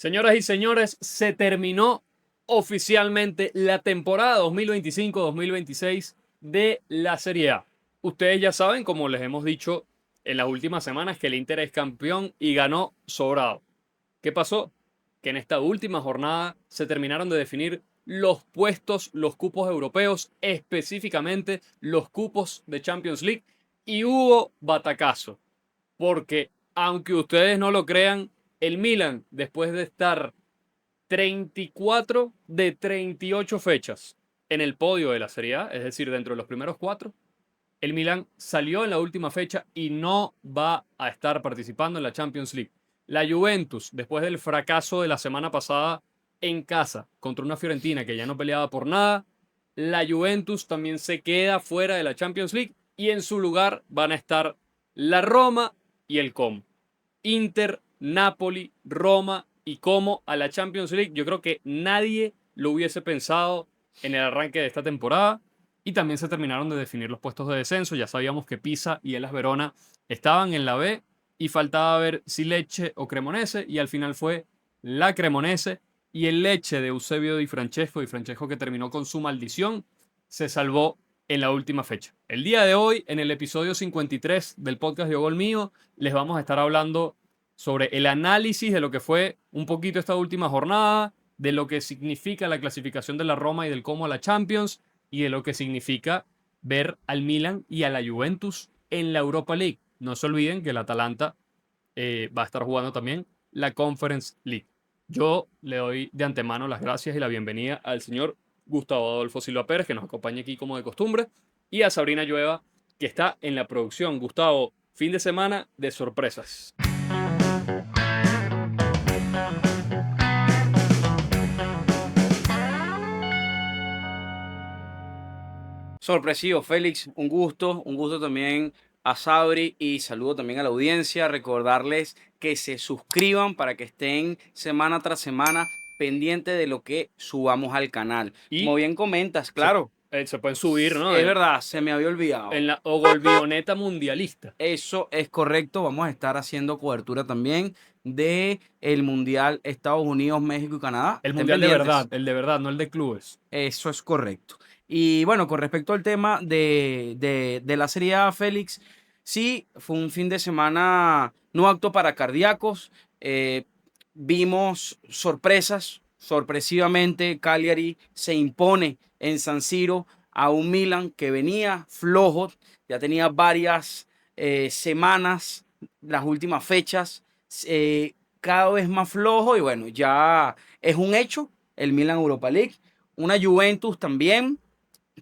Señoras y señores, se terminó oficialmente la temporada 2025-2026 de la Serie A. Ustedes ya saben, como les hemos dicho en las últimas semanas, que el Inter es campeón y ganó sobrado. ¿Qué pasó? Que en esta última jornada se terminaron de definir los puestos, los cupos europeos, específicamente los cupos de Champions League, y hubo batacazo, porque aunque ustedes no lo crean, el Milan, después de estar 34 de 38 fechas en el podio de la Serie A, es decir, dentro de los primeros cuatro, el Milan salió en la última fecha y no va a estar participando en la Champions League. La Juventus, después del fracaso de la semana pasada en casa contra una Fiorentina que ya no peleaba por nada, la Juventus también se queda fuera de la Champions League y en su lugar van a estar la Roma y el Como. Inter, Napoli, Roma y Como a la Champions League. Yo creo que nadie lo hubiese pensado en el arranque de esta temporada. Y también se terminaron de definir los puestos de descenso. Ya sabíamos que Pisa y Hellas Verona estaban en la B y faltaba ver si Lecce o Cremonese. Y al final fue la Cremonese y el Lecce de Eusebio Di Francesco. Di Francesco, que terminó con su maldición, se salvó en la última fecha. El día de hoy, en el episodio 53 del podcast de Gol Mío, les vamos a estar hablando sobre el análisis de lo que fue un poquito esta última jornada, de lo que significa la clasificación de la Roma y del Como a la Champions, y de lo que significa ver al Milan y a la Juventus en la Europa League. No se olviden que el Atalanta va a estar jugando también la Conference League. Yo le doy de antemano las gracias y la bienvenida al señor Gustavo Adolfo Silva Pérez, que nos acompaña aquí como de costumbre, y a Sabrina Llueva, que está en la producción. Gustavo, fin de semana de sorpresas. Sorpresivo, Félix, un gusto también a Sabri y saludo también a la audiencia. Recordarles que se suscriban para que estén semana tras semana pendientes de lo que subamos al canal. Como Y bien comentas, se, claro, se pueden subir, ¿no? es verdad, se me había olvidado. En la Ogolvioneta mundialista. Eso es correcto, vamos a estar haciendo cobertura también de el Mundial Estados Unidos, México y Canadá. El Estén mundial de pendientes. verdad, el de verdad, no el de clubes. Eso es correcto. Y bueno, con respecto al tema de la Serie A, Félix, sí, fue un fin de semana no apto para cardíacos. Vimos sorpresas. Sorpresivamente, Cagliari se impone en San Siro a un Milan que venía flojo, ya tenía varias semanas, las últimas fechas, cada vez más flojo y bueno, ya es un hecho el Milan Europa League. Una Juventus también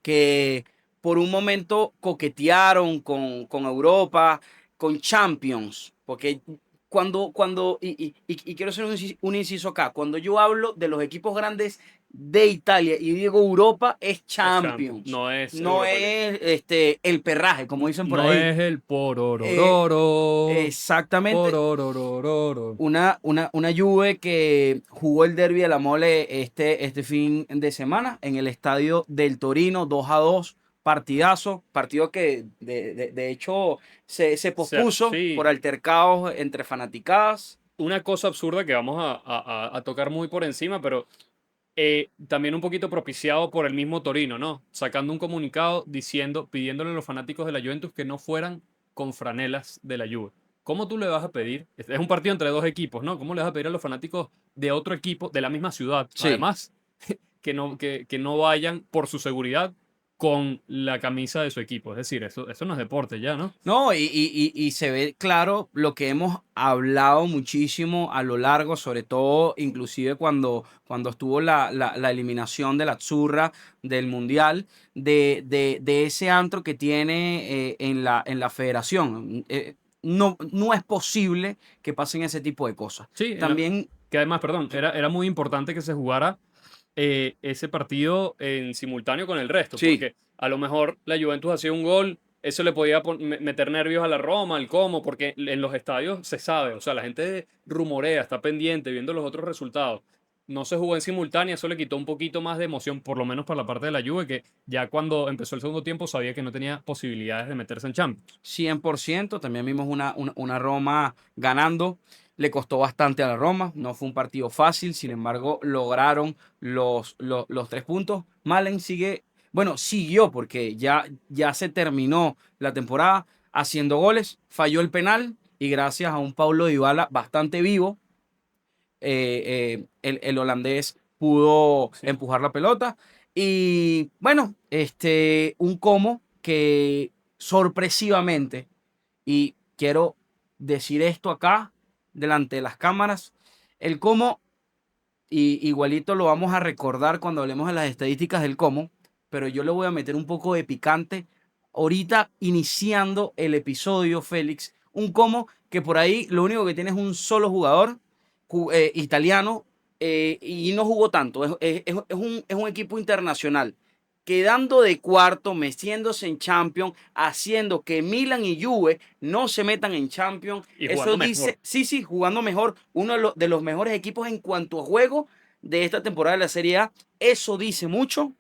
que por un momento coquetearon con Europa, con Champions, porque y quiero hacer un inciso acá, cuando yo hablo de los equipos grandes de Italia y digo Europa, es Es Champions, Champions, no es no Europa League. es el perraje, como dicen por No ahí. es el Eh, pororororo. exactamente, Pororororo. una Juve que jugó el Derby de la Mole este fin de semana en el estadio del Torino, 2-2, partido que de hecho se O sea, pospuso por sí, altercados entre fanaticadas. una cosa absurda que vamos a tocar muy por encima, pero también un poquito propiciado por el mismo Torino, ¿no? Sacando un comunicado diciendo, pidiéndole a los fanáticos de la Juventus que no fueran con franelas de la Juve. ¿Cómo tú le vas a pedir? Es un partido entre dos equipos, ¿no? ¿Cómo le vas a pedir a los fanáticos de otro equipo, de la misma ciudad, Sí. además, que no vayan por su seguridad con la camisa de su equipo? Es decir, eso no es deporte ya, ¿no? No, y se ve claro lo que hemos hablado muchísimo a lo largo, sobre todo inclusive cuando estuvo la eliminación de la Azzurra del Mundial, de ese antro que tiene en la federación. No es posible que pasen ese tipo de cosas. Sí, También, que además, perdón, era muy importante que se jugara ese partido en simultáneo con el resto, sí. porque a lo mejor la Juventus hacía un gol, eso le podía meter nervios a la Roma, al Como, porque en los estadios se sabe, o sea, la gente rumorea, está pendiente, viendo los otros resultados. No se jugó en simultánea, eso le quitó un poquito más de emoción, por lo menos para la parte de la Juve, que ya cuando empezó el segundo tiempo sabía que no tenía posibilidades de meterse en Champions. 100%, también vimos una Roma ganando. le costó bastante a la Roma, no fue un partido fácil, sin embargo lograron los 3 puntos. Malen sigue, bueno, siguió porque ya se terminó la temporada haciendo goles, falló el penal y gracias a un Paulo Dybala bastante vivo, el holandés pudo Sí. empujar la pelota. Y bueno, un Como que sorpresivamente, y quiero decir esto acá, delante de las cámaras, el Como, y igualito lo vamos a recordar cuando hablemos de las estadísticas del Como, pero yo le voy a meter un poco de picante ahorita iniciando el episodio, Félix. Un Como que por ahí lo único que tiene es un solo jugador italiano, y no jugó tanto. Es un equipo internacional. Quedando de cuarto, metiéndose en Champions, haciendo que Milan y Juve no se metan en Champions. Y Eso jugando dice, mejor. sí, sí, jugando mejor, uno de los mejores equipos en cuanto a juego de esta temporada de la Serie A. Eso dice mucho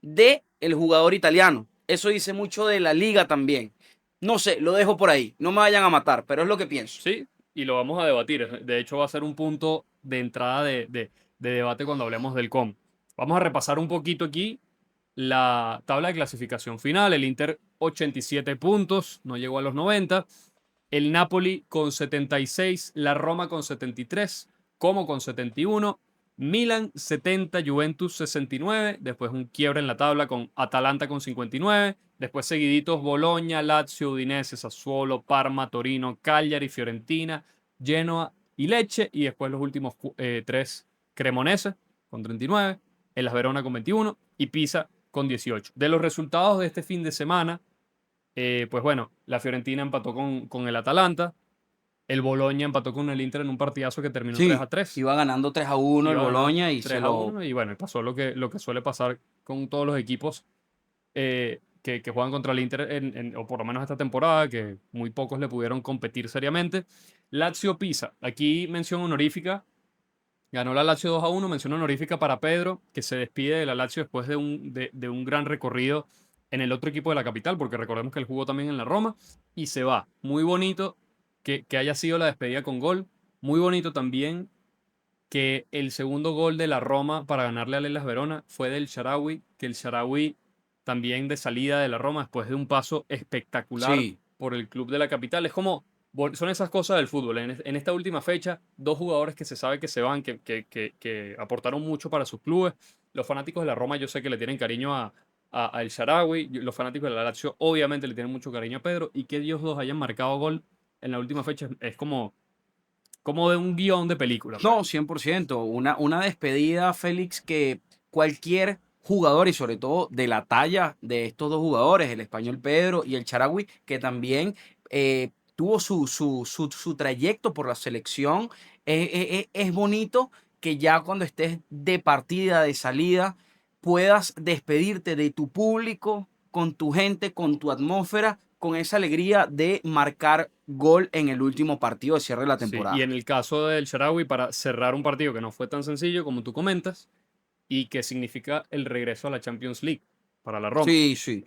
de el jugador italiano. Eso dice mucho de la liga también. No sé, lo dejo por ahí. No me vayan a matar, pero es lo que pienso. Sí, y lo vamos a debatir. De hecho, va a ser un punto de entrada de debate cuando hablemos del COM. Vamos a repasar un poquito aquí la tabla de clasificación final. El Inter 87 puntos, no llegó a los 90. El Napoli con 76, la Roma con 73, Como con 71, Milan 70, Juventus 69, después un quiebre en la tabla con Atalanta con 59, después seguiditos Boloña, Lazio, Udinese, Sassuolo, Parma, Torino, Cagliari, Fiorentina, Genoa y Lecce, y después los últimos tres Cremonese con 39, el Verona con 21 y Pisa con 18. De los resultados de este fin de semana, pues bueno, la Fiorentina empató con el Atalanta, el Boloña empató con el Inter en un partidazo que terminó 3 Sí, a 3. iba ganando 3-1 el Iba ganando Boloña y se 3 a lo... 1 y bueno, pasó lo que suele pasar con todos los equipos que juegan contra el Inter, o por lo menos esta temporada, que muy pocos le pudieron competir seriamente. Lazio Pisa, aquí mención honorífica. Ganó la Lazio 2 a 1, mención honorífica para Pedro, que se despide de la Lazio después de un gran recorrido en el otro equipo de la capital, porque recordemos que él jugó también en la Roma, y se va. Muy bonito que haya sido la despedida con gol. Muy bonito también que el segundo gol de la Roma para ganarle al Hellas Verona fue del Shaarawy, que el Shaarawy también de salida de la Roma después de un paso espectacular Sí, por el club de la capital. Es como, son esas cosas del fútbol. En esta última fecha, dos jugadores que se sabe que se van, que aportaron mucho para sus clubes. Los fanáticos de la Roma yo sé que le tienen cariño a El Shaarawy, los fanáticos de la Lazio obviamente le tienen mucho cariño a Pedro, y que ellos dos hayan marcado gol en la última fecha es como de un guión de película, pues. no, 100%. Una despedida, Félix, que cualquier jugador, y sobre todo de la talla de estos dos jugadores, el español Pedro y el Shaarawy, que también tuvo su trayecto por la selección. Es bonito que ya cuando estés de partida, de salida, puedas despedirte de tu público, con tu gente, con tu atmósfera, con esa alegría de marcar gol en el último partido de cierre de la Sí, y temporada. en el caso del Shaarawy, para cerrar un partido que no fue tan sencillo como tú comentas, y que significa el regreso a la Champions League para la Roma. Sí, sí.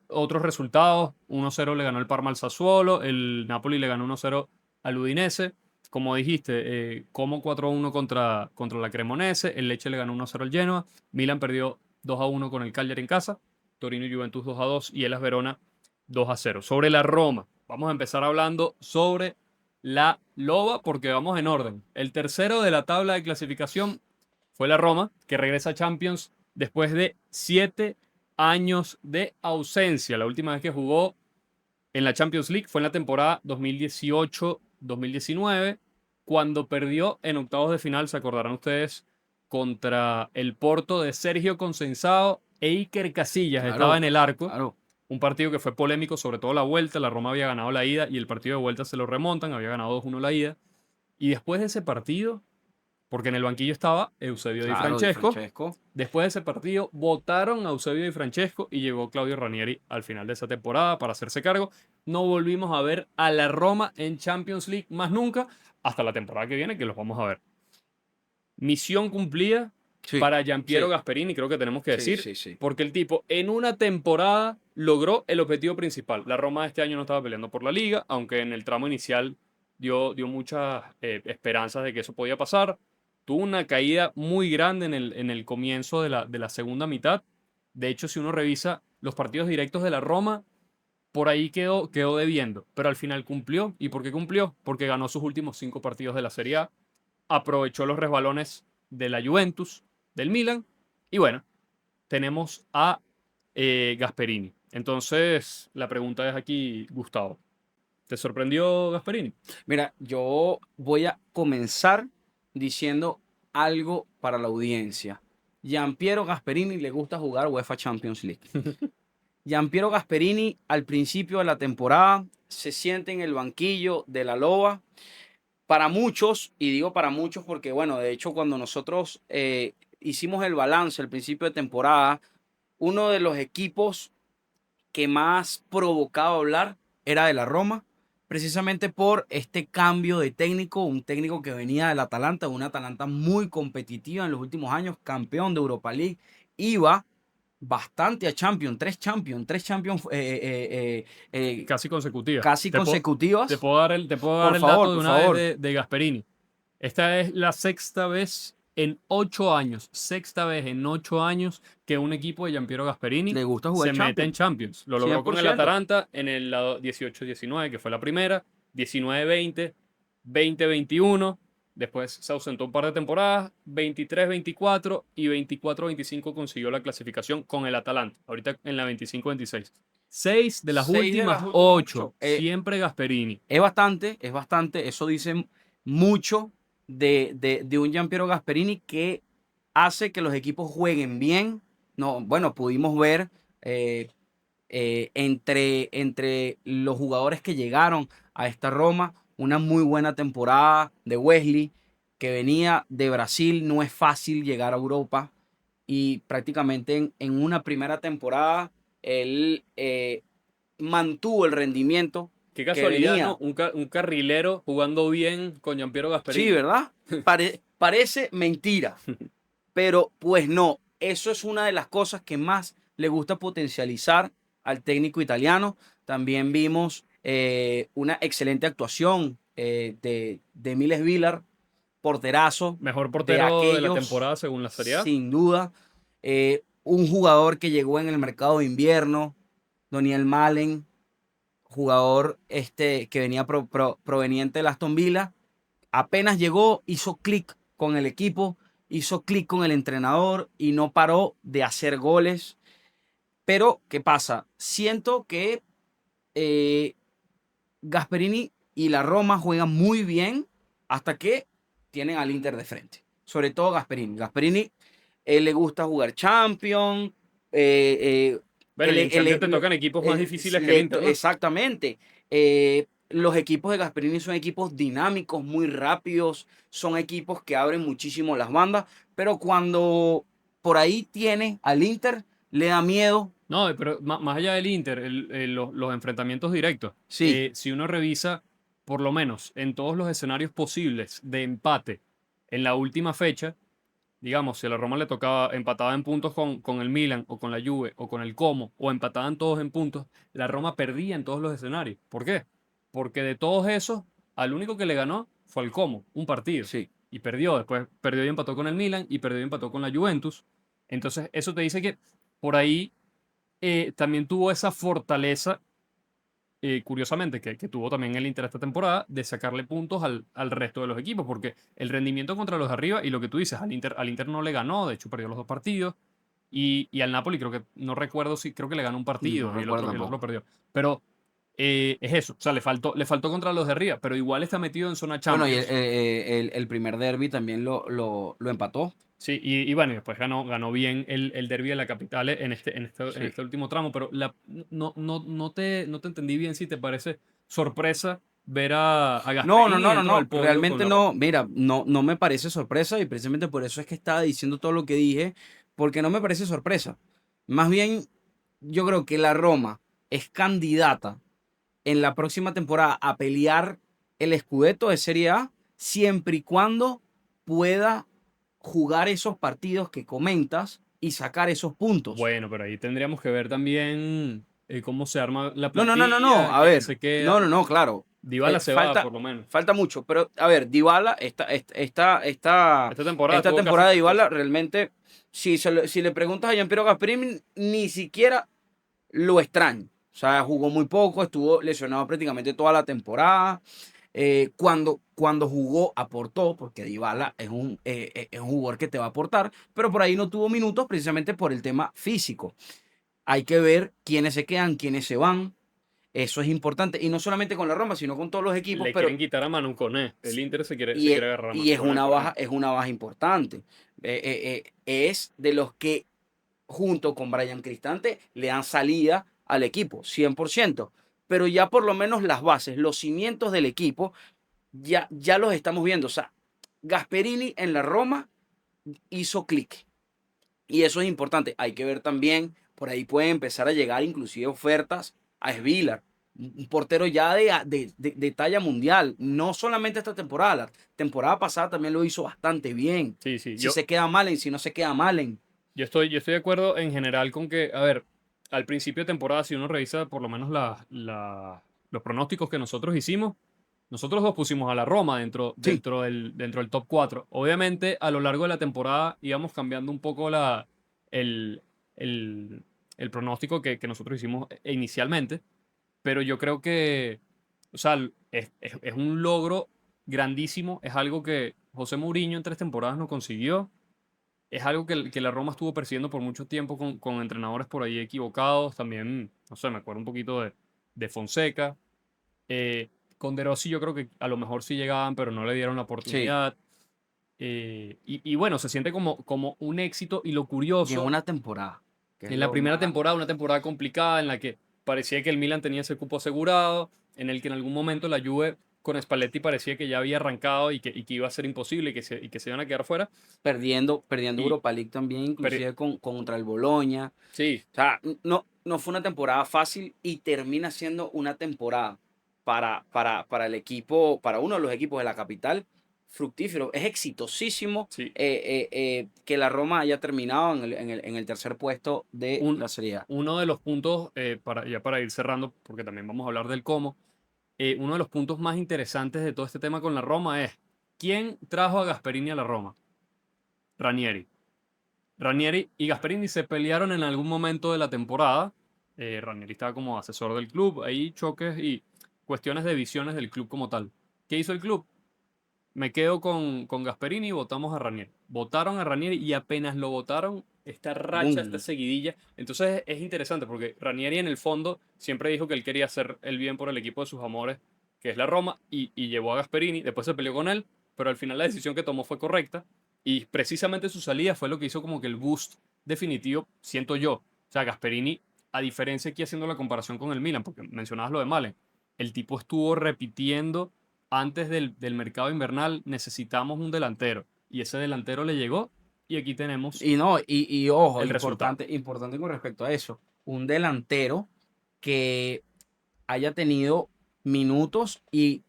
Otros resultados, 1-0 le ganó el Parma al Sassuolo, el Napoli le ganó 1-0 al Udinese, como dijiste, Como 4-1 contra la Cremonese, el Lecce le ganó 1-0 al Genoa, Milan perdió 2-1 con el Cagliari en casa, Torino y Juventus 2-2 y Hellas Verona 2-0. Sobre la Roma, vamos a empezar hablando sobre la Loba porque vamos en orden. El tercero de la tabla de clasificación fue la Roma, que regresa a Champions después de 7 años de ausencia. La última vez que jugó en la Champions League fue en la temporada 2018-2019, cuando perdió en octavos de final, se acordarán ustedes, contra el Porto de Sergio Conceição e Iker Casillas. Estaba en Claro, el arco. claro. Un partido que fue polémico, sobre todo la vuelta. La Roma había ganado la ida y el partido de vuelta se lo remontan. Había ganado 2-1 la ida. Y después de ese partido, porque en el banquillo estaba Eusebio Di Claro, Di Francesco. Francesco. Después de ese partido, votaron a Eusebio Di Francesco y llegó Claudio Ranieri al final de esa temporada para hacerse cargo. No volvimos a ver a la Roma en Champions League más nunca hasta la temporada que viene, que los vamos a ver. Misión cumplida Sí, para Giampiero sí, Gasperini, creo que tenemos que sí, decir, sí, sí. porque el tipo en una temporada logró el objetivo principal. La Roma este año no estaba peleando por la liga, aunque en el tramo inicial dio muchas esperanzas de que eso podía pasar. Tuvo una caída muy grande en el comienzo de la segunda mitad. De hecho, si uno revisa los partidos directos de la Roma, por ahí quedó debiendo, pero al final cumplió. ¿Y por qué cumplió? Porque ganó sus últimos 5 partidos de la Serie A, aprovechó los resbalones de la Juventus, del Milan, y bueno, tenemos a Gasperini. Entonces, la pregunta es aquí, Gustavo, ¿te sorprendió Gasperini? Mira, yo voy a comenzar diciendo algo para la audiencia. Gianpiero Gasperini le gusta jugar UEFA Champions League. Gianpiero Gasperini al principio de la temporada se siente en el banquillo de la Loba. Para muchos, y digo para muchos porque, bueno, de hecho cuando nosotros hicimos el balance al principio de temporada, uno de los equipos que más provocaba hablar era de la Roma, precisamente por este cambio de técnico, un técnico que venía del Atalanta, una Atalanta muy competitiva en los últimos años, campeón de Europa League, iba bastante a Champions, tres Champions Casi consecutiva. casi consecutivas. Te puedo dar el dato de Por una vez favor. de Gasperini. Esta es la sexta vez en 8 años, que un equipo de Gianpiero Gasperini Le gusta jugar se mete en Champions, Champions. Lo logró con el 100%. Atalanta en el lado 18-19, que fue la primera, 19-20, 20-21. Después se ausentó un par de temporadas, 23-24 y 24-25 consiguió la clasificación con el Atalanta. Ahorita en la 25-26. 6 de las 6 de las últimas últimas 8, 8. siempre Gasperini. Es bastante, eso dice mucho de un Gianpiero Gasperini que hace que los equipos jueguen bien. No, bueno, pudimos ver entre los jugadores que llegaron a esta Roma una muy buena temporada de Wesley, que venía de Brasil. No es fácil llegar a Europa y prácticamente en una primera temporada él mantuvo el rendimiento Qué que casualidad, venía. ¿no? Un carrilero jugando bien con Gianpiero Gasperini. Sí, ¿verdad? Parece mentira, pero pues no. Eso es una de las cosas que más le gusta potencializar al técnico italiano. También vimos una excelente actuación de Miles Villar, porterazo Mejor de portero de la aquellos, temporada según la Serie A. sin duda. Un jugador que llegó en el mercado de invierno, Daniel Malen, jugador que venía proveniente del Aston Villa. Apenas llegó, hizo clic con el equipo, hizo clic con el entrenador y no paró de hacer goles. Pero, ¿qué pasa? Siento que Gasperini y la Roma juegan muy bien hasta que tienen al Inter de frente. Sobre todo Gasperini. Gasperini le gusta jugar Champions. Bueno, y en Champions te tocan equipos más difíciles que el Inter, ¿no? Exactamente. Los equipos de Gasperini son equipos dinámicos, muy rápidos, son equipos que abren muchísimo las bandas, pero cuando por ahí tiene al Inter, le da miedo. No, pero más allá del Inter, los enfrentamientos directos, Sí, si uno revisa, por lo menos en todos los escenarios posibles de empate en la última fecha, digamos, si a la Roma le tocaba empataba en puntos con el Milan o con la Juve o con el Como o empataban todos en puntos, la Roma perdía en todos los escenarios. ¿Por qué? Porque de todos esos, al único que le ganó fue al Como, un partido. sí. Y perdió. Después perdió y empató con el Milan y perdió y empató con la Juventus. Entonces, eso te dice que por ahí también tuvo esa fortaleza, curiosamente, que tuvo también el Inter esta temporada, de sacarle puntos al resto de los equipos, porque el rendimiento contra los de arriba, y lo que tú dices, al Inter no le ganó, de hecho perdió los 2 partidos, y al Napoli creo que, no recuerdo si, creo que le ganó un partido No y recuerdo el otro tampoco. perdió. Pero es eso, o sea, le faltó contra los de arriba, pero igual está metido en zona Bueno, y Champions. el primer derby también lo empató. Sí, y bueno, y después ganó bien el derbi de la capital en Sí. este último tramo, pero no te entendí bien si te parece sorpresa ver a Gasperini dentro del No. podio con Realmente la Roma. no. Mira, no me parece sorpresa y precisamente por eso es que estaba diciendo todo lo que dije, porque no me parece sorpresa. Más bien, yo creo que la Roma es candidata en la próxima temporada a pelear el Scudetto de Serie A siempre y cuando pueda jugar esos partidos que comentas y sacar esos puntos. Bueno, pero ahí tendríamos que ver también cómo se arma la No. plantilla, A quién ver, se queda. claro. Dybala se va, por lo menos. Falta mucho, pero a ver, Dybala, Esta temporada esta tuvo temporada de casi- Dybala realmente, si le preguntas a Gianpiero Gasperini, ni siquiera lo extraño. O sea, jugó muy poco, estuvo lesionado prácticamente toda la temporada. Cuando jugó, aportó, porque Dybala es un jugador que te va a aportar, pero por ahí no tuvo minutos precisamente por el tema físico. Hay que ver quiénes se quedan, quiénes se van. Eso es importante. Y no solamente con la Roma, sino con todos los equipos. Le Pero, quieren quitar a Manu Koné. El Inter se y, quiere e- agarrar a y Manu Koné, por ejemplo. es una baja importante. Es de los que, junto con Brian Cristante, le dan salida al equipo, 100%. Pero ya por lo menos las bases, los cimientos del equipo, ya los estamos viendo. O sea, Gasperini en la Roma hizo clic. Y eso es importante. Hay que ver también, por ahí pueden empezar a llegar inclusive ofertas a Svilar, un portero ya de talla mundial. No solamente esta temporada, la temporada pasada también lo hizo bastante bien. Sí, sí. Si se queda Malen, si no se queda Malen. Yo estoy de acuerdo en general con que, a ver, al principio de temporada, si uno revisa por lo menos los pronósticos que nosotros hicimos, nosotros dos pusimos a la Roma Sí, dentro del top 4. Obviamente, a lo largo de la temporada íbamos cambiando un poco el, el, el pronóstico que nosotros hicimos inicialmente, pero yo creo que, o sea, es un logro grandísimo, es algo que José Mourinho en 3 temporadas no consiguió. Es algo que la Roma estuvo persiguiendo por mucho tiempo con entrenadores por ahí equivocados. También, no sé, me acuerdo un poquito de Fonseca. Con De Rossi yo creo que a lo mejor sí llegaban, pero no le dieron la sí. oportunidad. Y bueno, se siente como un éxito. Y lo Y en curioso, una temporada, que es en la lo primera más. temporada, una temporada complicada en la que parecía que el Milan tenía ese cupo asegurado, en el que en algún momento la Juve con Spalletti parecía que ya había arrancado y que iba a ser imposible y que se iban a quedar fuera. Perdiendo Y, Europa League también, pero, inclusive contra el Boloña. sí, O sea, no fue una temporada fácil y termina siendo una temporada para el equipo, para uno de los equipos de la capital, fructífero. Es exitosísimo sí. que la Roma haya terminado en el tercer puesto de Un, la Serie A. uno de los puntos, ya para ir cerrando, porque también vamos a hablar del cómo, uno de los puntos más interesantes de todo este tema con la Roma es, ¿quién trajo a Gasperini a la Roma? Ranieri. Ranieri y Gasperini se pelearon en algún momento de la temporada. Ranieri estaba como asesor del club, ahí choques y cuestiones de visiones del club como tal. ¿Qué hizo el club? Me quedo con Gasperini y votamos a Ranieri. Votaron a Ranieri y apenas lo votaron, esta racha, esta Boom. seguidilla. Entonces es interesante porque Ranieri en el fondo siempre dijo que él quería hacer el bien por el equipo de sus amores, que es la Roma, y llevó a Gasperini. Después se peleó con él, pero al final la decisión que tomó fue correcta. Y precisamente su salida fue lo que hizo como que el boost definitivo, siento yo. O sea, Gasperini, a diferencia aquí haciendo la comparación con el Milan, porque mencionabas lo de Malen, el tipo estuvo repitiendo antes del mercado invernal necesitamos un delantero. Y ese delantero le llegó y aquí tenemos Y no, y ojo, el resultado. importante con respecto a eso. Un delantero que haya tenido minutos y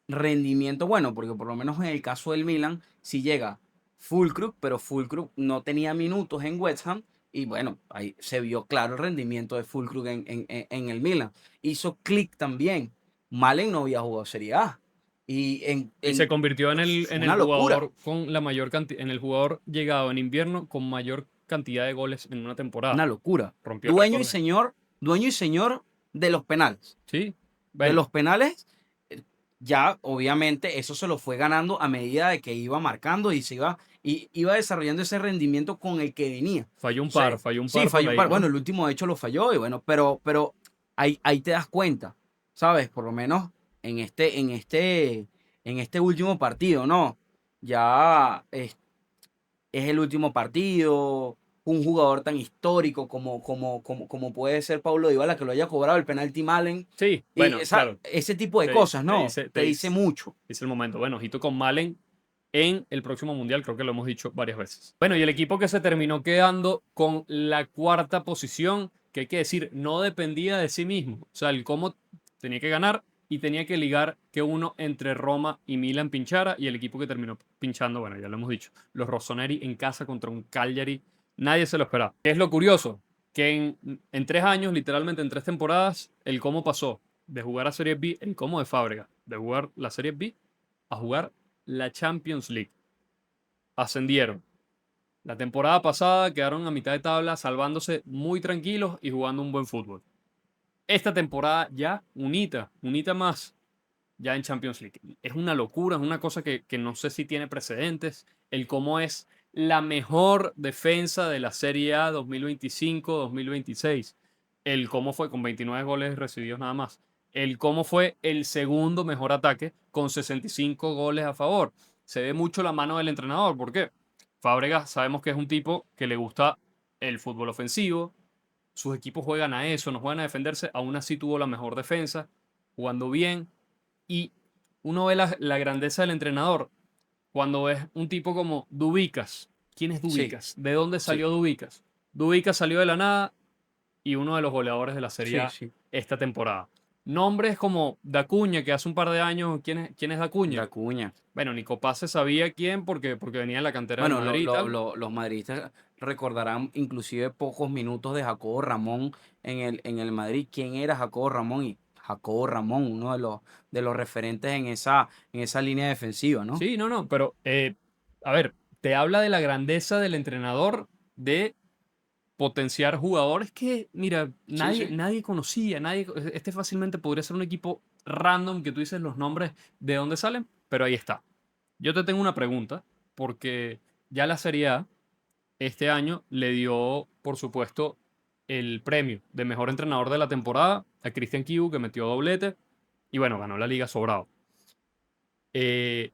rendimiento bueno, porque por lo menos en el caso del Milan, si llega Fulkrug, pero Fulkrug no tenía minutos en West Ham, y bueno, ahí se vio claro el rendimiento de Fulkrug en el Milan. Hizo clic también. Malen no había jugado Serie A. Y Y se convirtió en el una locura, jugador con la mayor cantidad, en el jugador llegado en invierno con mayor cantidad de goles en una temporada. una locura. Rompió récord. Dueño y señor de los penales. Sí, De bueno, los penales, ya obviamente eso se lo fue ganando a medida de que iba marcando y iba desarrollando ese rendimiento con el que venía. O sea, falló un sí, par por falló un ahí, par. Bueno, ¿no? el último de hecho lo falló y bueno, pero ahí te das cuenta, ¿sabes? Por lo menos en este último partido, ¿no? Ya es el último partido, un jugador tan histórico como puede ser Paulo Dybala, que lo haya cobrado el penalti Malen, Sí, y bueno, claro. ese tipo de cosas, ¿no? Te Te dice dice, mucho. es el momento. Bueno, ojito con Malen en el próximo mundial, creo que lo hemos dicho varias veces. Bueno, y el equipo que se terminó quedando con la cuarta posición, que hay que decir, no dependía de sí mismo. O sea, el cómo tenía que ganar y tenía que ligar que uno entre Roma y Milan pinchara y el equipo que terminó pinchando, bueno, ya lo hemos dicho, los Rossoneri en casa contra un Cagliari, nadie se lo esperaba. ¿Qué es lo curioso? Que en 3 años, literalmente en 3 temporadas, el cómo pasó de jugar a Serie B, el cómo de Fábrega de jugar la Serie B a jugar la Champions League. Ascendieron. La temporada pasada quedaron a mitad de tabla, salvándose muy tranquilos y jugando un buen fútbol. Esta temporada ya unita más ya en Champions League. Es una locura, es una cosa que no sé si tiene precedentes. El cómo es la mejor defensa de la Serie A 2025-2026. El cómo fue con 29 goles recibidos nada más. El cómo fue el segundo mejor ataque con 65 goles a favor. Se ve mucho la mano del entrenador. ¿Por qué? Fábregas sabemos que es un tipo que le gusta el fútbol ofensivo. Sus equipos juegan a eso, no juegan a defenderse. Aún así tuvo la mejor defensa, jugando bien. Y uno ve la grandeza del entrenador cuando ves un tipo como Dubicas. ¿Quién es Sí, Dubicas? ¿De dónde sí, salió Dubicas? Dubicas salió de la nada y uno de los goleadores de la Serie sí, A sí. esta temporada. Nombres como Dacuña, que hace un par de años, ¿quién es Da Dacuña? Cuña. Bueno, Nico Paz se sabía quién porque venía de la cantera del Bueno, Madrid y tal. los madridistas recordarán inclusive pocos minutos de Jacobo Ramón en el Madrid. ¿Quién era Jacobo Ramón? Y Jacobo Ramón, uno de los referentes en esa línea defensiva, ¿no? Sí, no, pero a ver, te habla de la grandeza del entrenador de potenciar jugadores que, mira, Sí, nadie, sí. nadie conocía, este fácilmente podría ser un equipo random que tú dices los nombres de dónde salen, pero ahí está. Yo te tengo una pregunta, porque ya la Serie A este año le dio, por supuesto, el premio de mejor entrenador de la temporada a Christian Kibu, que metió doblete, y bueno, ganó la liga sobrado. Eh,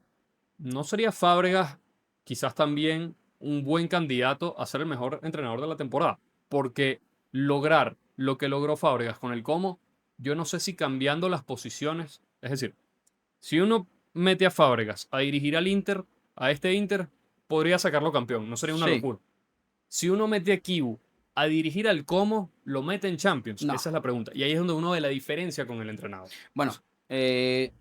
¿No sería Fábregas quizás también un buen candidato a ser el mejor entrenador de la temporada? Porque lograr lo que logró Fábregas con el cómo, yo no sé si cambiando las posiciones, es decir, si uno mete a Fábregas a dirigir al Inter, a este Inter, podría sacarlo campeón, no sería una Sí. locura. Si uno mete a Kibu a dirigir al cómo, lo mete en Champions, No. esa es la pregunta. Y ahí es donde uno ve la diferencia con el entrenador. Bueno, eh,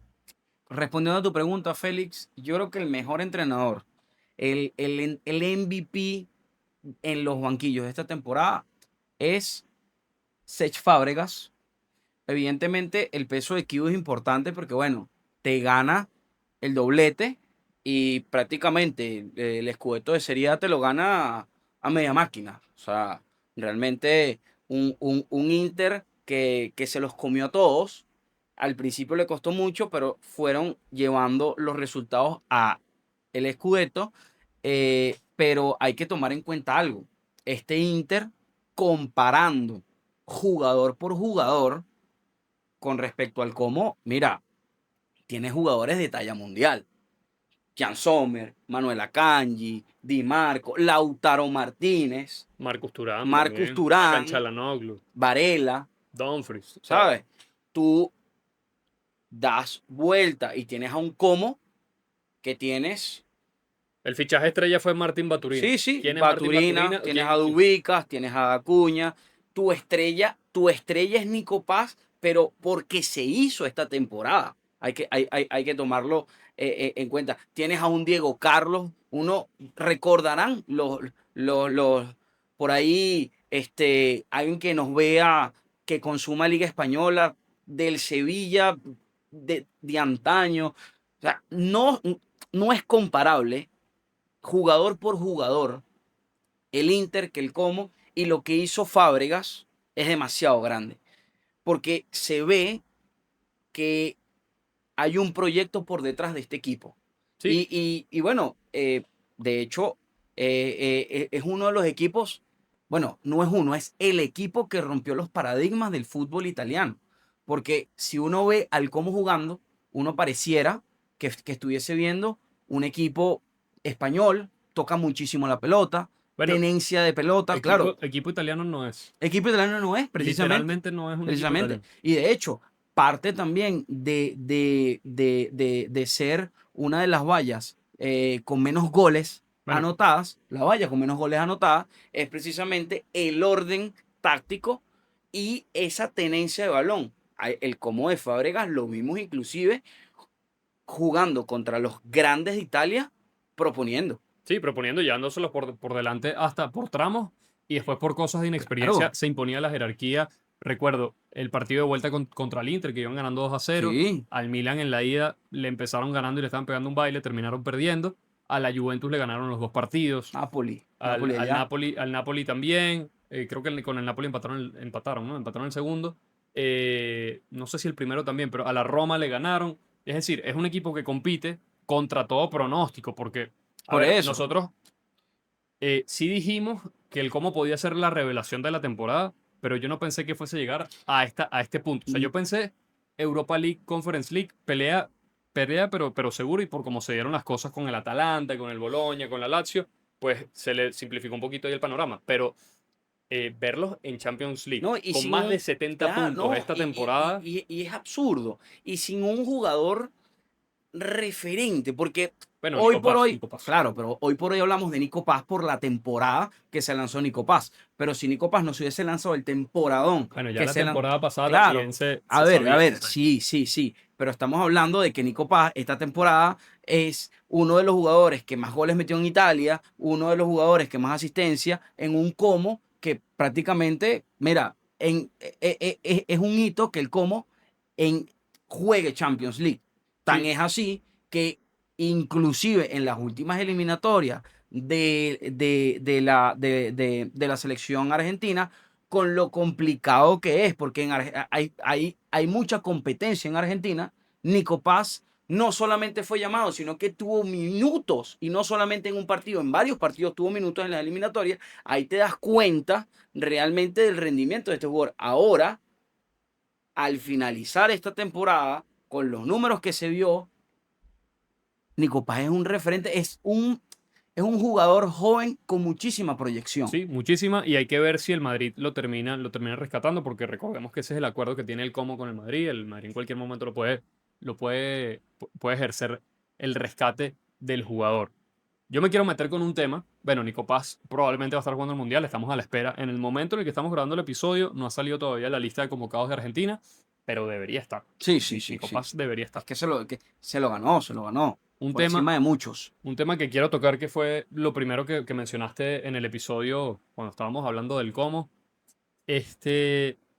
respondiendo a tu pregunta, Félix, yo creo que el mejor entrenador, el MVP en los banquillos de esta temporada es Sech Fábregas. Evidentemente, el peso de Kibu es importante porque, bueno, te gana el doblete y prácticamente el escudeto de Serie A te lo gana a media máquina. O sea, realmente un Inter que se los comió a todos. Al principio le costó mucho, pero fueron llevando los resultados a el escudeto. Pero hay que tomar en cuenta algo. Este Inter, comparando jugador por jugador, con respecto al cómo, mira, tiene jugadores de talla mundial. Jan Sommer, Manuel Akanji, Di Marco, Lautaro Martínez, Marcus Thuram Marcus también, Hakan Turán, Çalhanoğlu, Varela, Dumfries. O sea, ¿sabes? Tú das vuelta y tienes a un como que tienes, el fichaje estrella fue Martín Baturina. sí, sí, ¿Quién es Martín Baturina, Baturina? tienes a Dubicas, tienes a Acuña, tu estrella es Nico Paz, pero porque se hizo esta temporada. Hay que tomarlo en cuenta. Tienes a un Diego Carlos, uno recordarán por ahí, alguien que nos vea, que consuma Liga Española, del Sevilla de antaño. O sea, no es comparable jugador por jugador el Inter que el Como, y lo que hizo Fábregas es demasiado grande, porque se ve que hay un proyecto por detrás de este equipo. Sí, Y bueno, de hecho, es uno de los equipos, bueno, no es uno, es el equipo que rompió los paradigmas del fútbol italiano. Porque si uno ve al Como jugando, uno pareciera que estuviese viendo un equipo español, toca muchísimo la pelota, bueno, tenencia de pelota, claro. equipo italiano no es. Equipo italiano no es, precisamente. Literalmente no es un equipo Precisamente. italiano. Y de hecho, parte también de ser una de las vallas con menos goles Bueno, anotadas, la valla con menos goles anotadas, es precisamente el orden táctico y esa tenencia de balón. El como de Fábregas lo vimos inclusive jugando contra los grandes de Italia, proponiendo. sí, proponiendo, llevándoselos por delante hasta por tramos y después por cosas de inexperiencia Claro, se imponía la jerarquía recuerdo el partido de vuelta contra el Inter, que iban ganando 2-0. Sí, Al Milan en la ida le empezaron ganando y le estaban pegando un baile, terminaron perdiendo. A la Juventus le ganaron los dos partidos. Napoli, Al, Napoli al allá. Napoli, al Napoli también. Creo que con el Napoli empataron, ¿no? Empataron el segundo. No sé si el primero también, pero a la Roma le ganaron. Es decir, es un equipo que compite contra todo pronóstico, porque, a Por ver, eso. nosotros sí dijimmo que el cómo podía ser la revelación de la temporada, pero yo no pensé que fuese a llegar a este punto. O sea, yo pensé Europa League, Conference League, pelea, pero seguro, y por cómo se dieron las cosas con el Atalanta, con el Bologna, con la Lazio, pues se le simplificó un poquito ahí el panorama. Pero verlos en Champions League No, y con sin más de un, 70 claro, puntos no, esta temporada, y es absurdo. Y sin un jugador referente, porque bueno, hoy Nico por Paz, hoy, Nico Paz. claro, pero hoy por hoy hablamos de Nico Paz por la temporada que se lanzó Nico Paz. Pero si Nico Paz no se hubiese lanzado el temporadón Bueno, ya que la se lanzó, temporada pasada claro, también se a sabía. ver, sí, sí, sí. Pero estamos hablando de que Nico Paz esta temporada es uno de los jugadores que más goles metió en Italia, uno de los jugadores que más asistencia en un Como que prácticamente, mira, es un hito que el Como en juegue Champions League. Tan Sí, es así que inclusive en las últimas eliminatorias de la selección argentina, con lo complicado que es, porque hay mucha competencia en Argentina, Nico Paz no solamente fue llamado, sino que tuvo minutos, y no solamente en un partido, en varios partidos tuvo minutos en las eliminatorias. Ahí te das cuenta realmente del rendimiento de este jugador. Ahora, al finalizar esta temporada, con los números que se vio, Nico Paz es un referente, es un jugador joven con muchísima proyección. sí, muchísima. Y hay que ver si el Madrid lo termina rescatando, porque recordemos que ese es el acuerdo que tiene el Como con el Madrid. El Madrid en cualquier momento puede ejercer el rescate del jugador. Yo me quiero meter con un tema. Bueno, Nico Paz probablemente va a estar jugando el Mundial. Estamos a la espera. En el momento en el que estamos grabando el episodio, no ha salido todavía la lista de convocados de Argentina, pero debería estar. Sí, sí, sí, Nico sí. Paz debería Es estar. que se lo ganó, se lo ganó. Un Por tema encima de muchos. Un tema que quiero tocar, que fue lo primero que mencionaste en el episodio cuando estábamos hablando del cómo.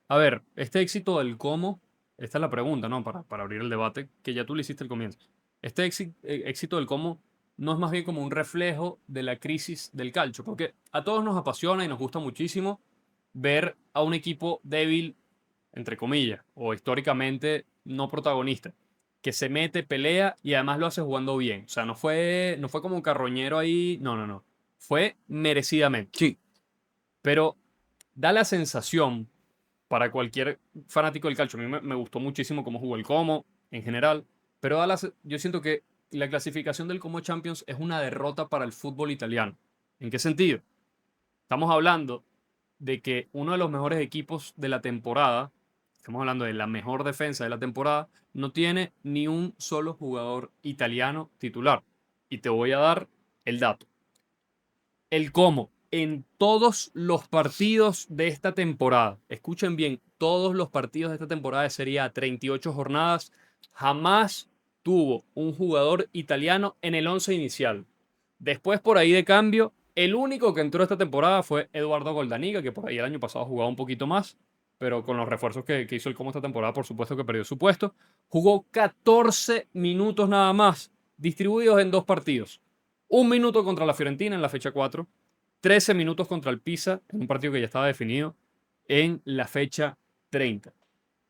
A ver, este éxito del cómo, esta es la pregunta, ¿no? Para abrir el debate, que ya tú le hiciste al comienzo. Este éxito del cómo no es más bien como un reflejo de la crisis del calcio, porque a todos nos apasiona y nos gusta muchísimo ver a un equipo débil, entre comillas, o históricamente no protagonista, que se mete, pelea y además lo hace jugando bien. O sea, no fue como un carroñero ahí, no, no, no. Fue merecidamente. Sí, Pero da la sensación para cualquier fanático del calcio, a mí me gustó muchísimo cómo jugó el Como en general, pero yo siento que la clasificación del Como Champions es una derrota para el fútbol italiano. ¿En qué sentido? Estamos hablando de que uno de los mejores equipos de la temporada, estamos hablando de la mejor defensa de la temporada, no tiene ni un solo jugador italiano titular. Y te voy a dar el dato. El cómo en todos los partidos de esta temporada, escuchen bien, todos los partidos de esta temporada de Serie A, 38 jornadas, jamás tuvo un jugador italiano en el 11 inicial. Después, por ahí de cambio, el único que entró esta temporada fue Eduardo Goldaniga, que por ahí el año pasado jugaba un poquito más, pero con los refuerzos que hizo el Como esta temporada, por supuesto que perdió su puesto. Jugó 14 minutos nada más, distribuidos en dos partidos. Un minuto contra la Fiorentina en la fecha 4, 13 minutos contra el Pisa en un partido que ya estaba definido en la fecha 30.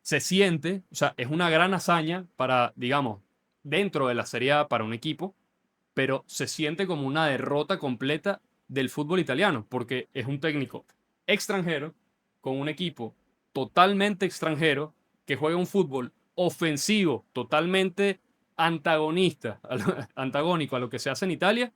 Se siente, o sea, es una gran hazaña para, digamos, dentro de la Serie A para un equipo, pero se siente como una derrota completa del fútbol italiano, porque es un técnico extranjero con un equipo totalmente extranjero que juega un fútbol ofensivo, totalmente antagonista, antagónico a lo que se hace en Italia,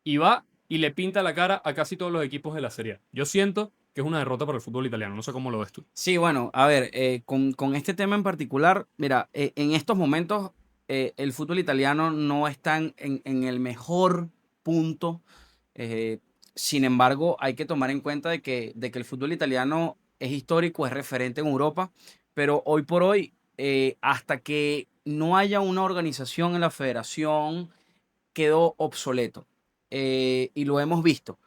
y va y le pinta la cara a casi todos los equipos de la Serie A. Yo siento que es una derrota para el fútbol italiano, no sé cómo lo ves tú. sí, bueno, a ver, con este tema en particular, mira, en estos momentos el fútbol italiano no está en el mejor punto. eh, Sin embargo, hay que tomar en cuenta de que el fútbol italiano es histórico, es referente en Europa, pero hoy por hoy, hasta que no haya una organización en la federación, quedó obsoleto. Y lo hemos visto.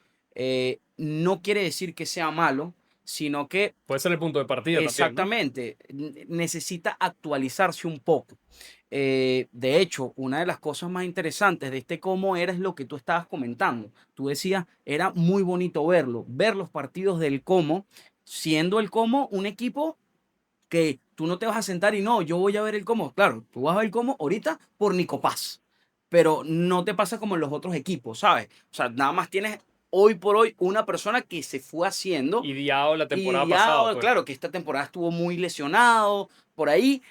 No quiere decir que sea malo, sino que Puede ser el punto de partida también, ¿no? exactamente, necesita actualizarse un poco. De hecho, una de las cosas más interesantes de este cómo era es lo que tú estabas comentando. Tú decías, era muy bonito verlo, ver los partidos del cómo, siendo el cómo un equipo que tú no te vas a sentar y no, yo voy a ver el cómo. Claro, tú vas a ver el cómo ahorita por Nico Paz, pero no te pasa como en los otros equipos, ¿sabes? O sea, nada más tienes hoy por hoy una persona que se fue haciendo Y Diao la y temporada ya, pasada, pues. claro, que esta temporada estuvo muy lesionado por ahí,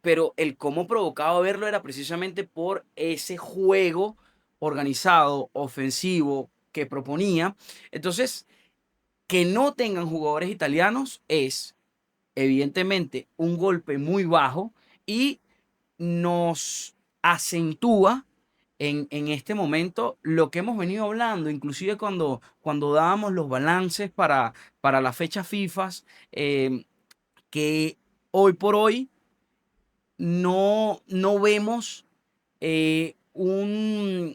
pero el cómo provocaba verlo era precisamente por ese juego organizado, ofensivo que proponía. Entonces, que no tengan jugadores italianos es evidentemente un golpe muy bajo y nos acentúa en este momento lo que hemos venido hablando, inclusive cuando dábamos los balances para las fechas FIFA, que hoy por hoy no vemos un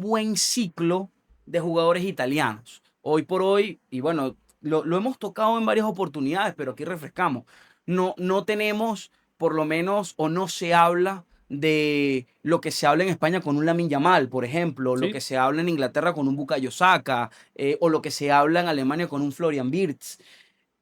buen ciclo de jugadores italianos. Hoy por hoy, y bueno, lo hemos tocado en varias oportunidades, pero aquí refrescamos. No tenemos, por lo menos, o no se habla de lo que se habla en España con un Lamine Yamal, por ejemplo, lo Sí, que se habla en Inglaterra con un Bukayo Saka, o lo que se habla en Alemania con un Florian Wirtz.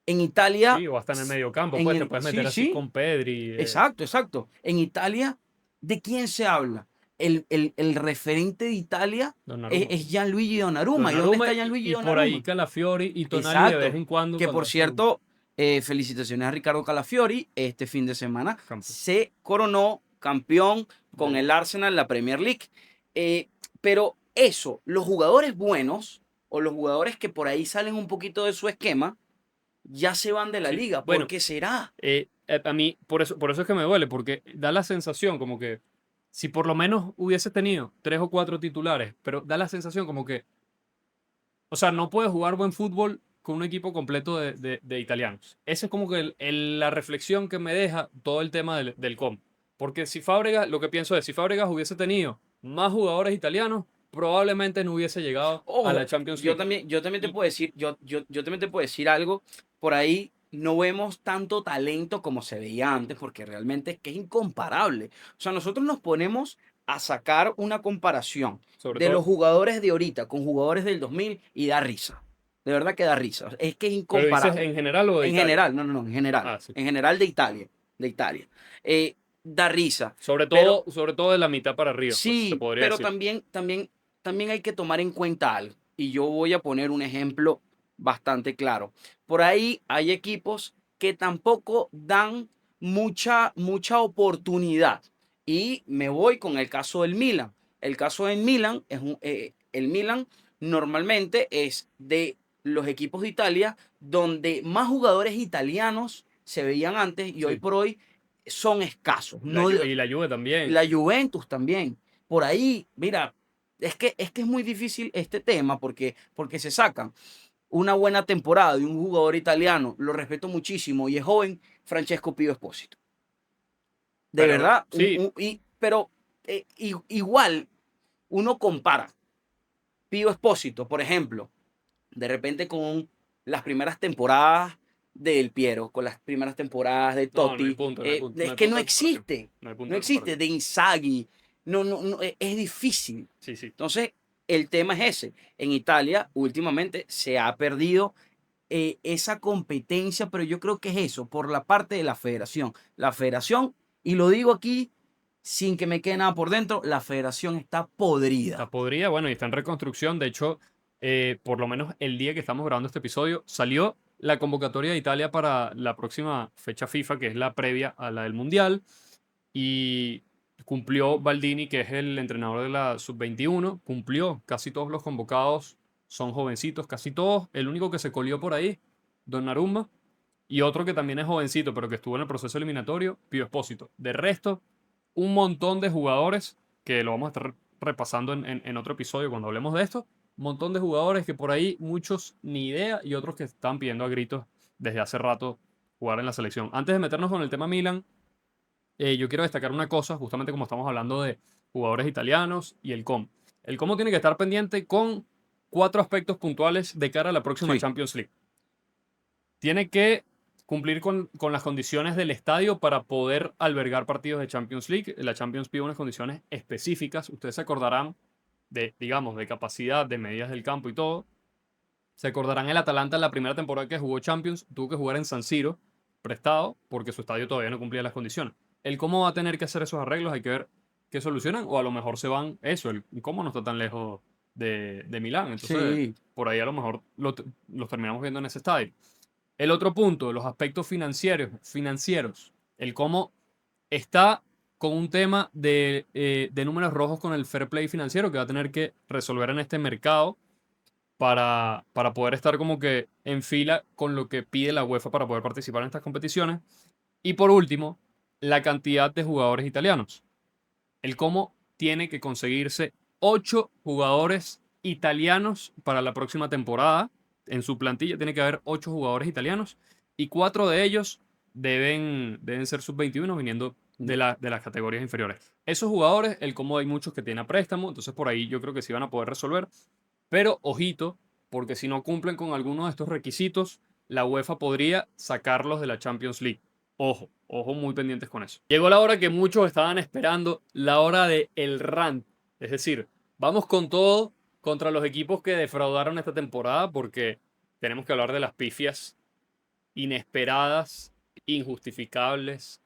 En Italia, sí, o hasta en el medio campo, pues te puedes meter sí, así sí, con Pedri. exacto, exacto. En Italia, ¿de quién se habla? El referente de Italia Donnarumma. es Gianluigi Donnarumma. ¿Y dónde Donnarumma está y, Gianluigi y por ahí Donnarumma? Calafiori y Tonali de vez Exacto. en cuando Que cuando por hace algo. cierto, felicitaciones a Ricardo Calafiori. Este fin de semana Campo. se coronó campeón con Del- el Arsenal en la Premier League. Pero eso, los jugadores buenos o los jugadores que por ahí salen un poquito de su esquema, ya se van de la Sí, liga. ¿Por bueno, qué será? a mí por eso es que me duele, porque da la sensación como que si por lo menos hubiese tenido 3 o 4 titulares, pero da la sensación como que, o sea, no puedes jugar buen fútbol con un equipo completo de italianos. Esa es como que la reflexión que me deja todo el tema del COM. Porque si Fábregas, lo que pienso es, si Fábregas hubiese tenido más jugadores italianos, probablemente no hubiese llegado a la Ojo, Champions League. yo también te Y puedo decir, yo también te puedo decir algo. Por ahí no vemos tanto talento como se veía antes, porque realmente es que es incomparable. O sea, nosotros nos ponemos a sacar una comparación sobre de los todo, jugadores de ahorita con jugadores del 2000 y da risa. De verdad que da risa. Es que es pero dices incomparable. en general o de En Italia. general, no, en general. Ah, sí. En general de Italia, de Italia. Da risa. Pero Sobre todo de la mitad para arriba, pues se sí, podría pero decir. también hay que tomar en cuenta algo. Y yo voy a poner un ejemplo bastante claro. Por ahí hay equipos que tampoco dan mucha oportunidad. Y me voy con el caso del Milan. El caso del Milan el Milan normalmente es de los equipos de Italia donde más jugadores italianos se veían antes y hoy Sí. por hoy son escasos. No, Y la Juve también. la Juventus también. Por ahí, mira, es que es muy difícil este tema porque se sacan una buena temporada de un jugador italiano, lo respeto muchísimo y es joven, Francesco Pio Esposito. De Pero verdad, sí, pero igual uno compara Pio Esposito, por ejemplo, de repente con las primeras temporadas del Piero, con las primeras temporadas de no hay Totti, punto, no hay punto, no es hay que punto no de comparación. existe, No hay no punto de existe, comparación. de Inzaghi, no, es difícil. Sí, sí. Entonces, el tema es ese. En Italia, últimamente, se ha perdido esa competencia, pero yo creo que es eso, por la parte de la federación. La federación, y lo digo aquí sin que me quede nada por dentro, la federación está Está podrida. podrida, bueno, y está en reconstrucción. De hecho, por lo menos el día que estamos grabando este episodio, salió la convocatoria de Italia para la próxima fecha FIFA, que es la previa a la del Mundial. Y cumplió Baldini, que es el entrenador de la sub-21, cumplió. Casi todos los convocados son jovencitos, casi todos. El único que se colió por ahí, Donnarumma, y otro que también es jovencito, pero que estuvo en el proceso eliminatorio, Pío Expósito. De resto, un montón de jugadores, que lo vamos a estar repasando en otro episodio cuando hablemos de esto. Un montón de jugadores que por ahí muchos ni idea y otros que están pidiendo a gritos desde hace rato jugar en la selección. Antes de meternos con el tema Milan, yo quiero destacar una cosa, justamente como estamos hablando de jugadores italianos y el COM. El COM tiene que estar pendiente con 4 aspectos puntuales de cara a la próxima Sí, Champions League. tiene que cumplir con las condiciones del estadio para poder albergar partidos de Champions League. La Champions pide unas condiciones específicas. Ustedes se acordarán de, digamos, de capacidad, de medidas del campo y todo. Se acordarán el Atalanta en la primera temporada que jugó Champions, tuvo que jugar en San Siro, prestado, porque su estadio todavía no cumplía las condiciones. El cómo va a tener que hacer esos arreglos, hay que ver qué solucionan, o a lo mejor se van, eso, el cómo no está tan lejos de Milán. Entonces, Sí, por ahí a lo mejor los terminamos viendo en ese estadio. El otro punto, los aspectos financieros, el cómo está con un tema de números rojos con el fair play financiero que va a tener que resolver en este mercado para poder estar como que en fila con lo que pide la UEFA para poder participar en estas competiciones. Y por último, la cantidad de jugadores italianos. El cómo tiene que conseguirse 8 jugadores italianos para la próxima temporada. En su plantilla tiene que haber 8 jugadores italianos y 4 de ellos deben ser sub-21 viniendo de las categorías inferiores. Esos jugadores, el cómo hay muchos que tienen a préstamo, entonces por ahí yo creo que sí van a poder resolver. Pero ojito, porque si no cumplen con alguno de estos requisitos, la UEFA podría sacarlos de la Champions League. Ojo, ojo muy pendientes con eso. Llegó la hora que muchos estaban esperando, la hora de el rant. Es decir, vamos con todo contra los equipos que defraudaron esta temporada porque tenemos que hablar de las pifias inesperadas, injustificables,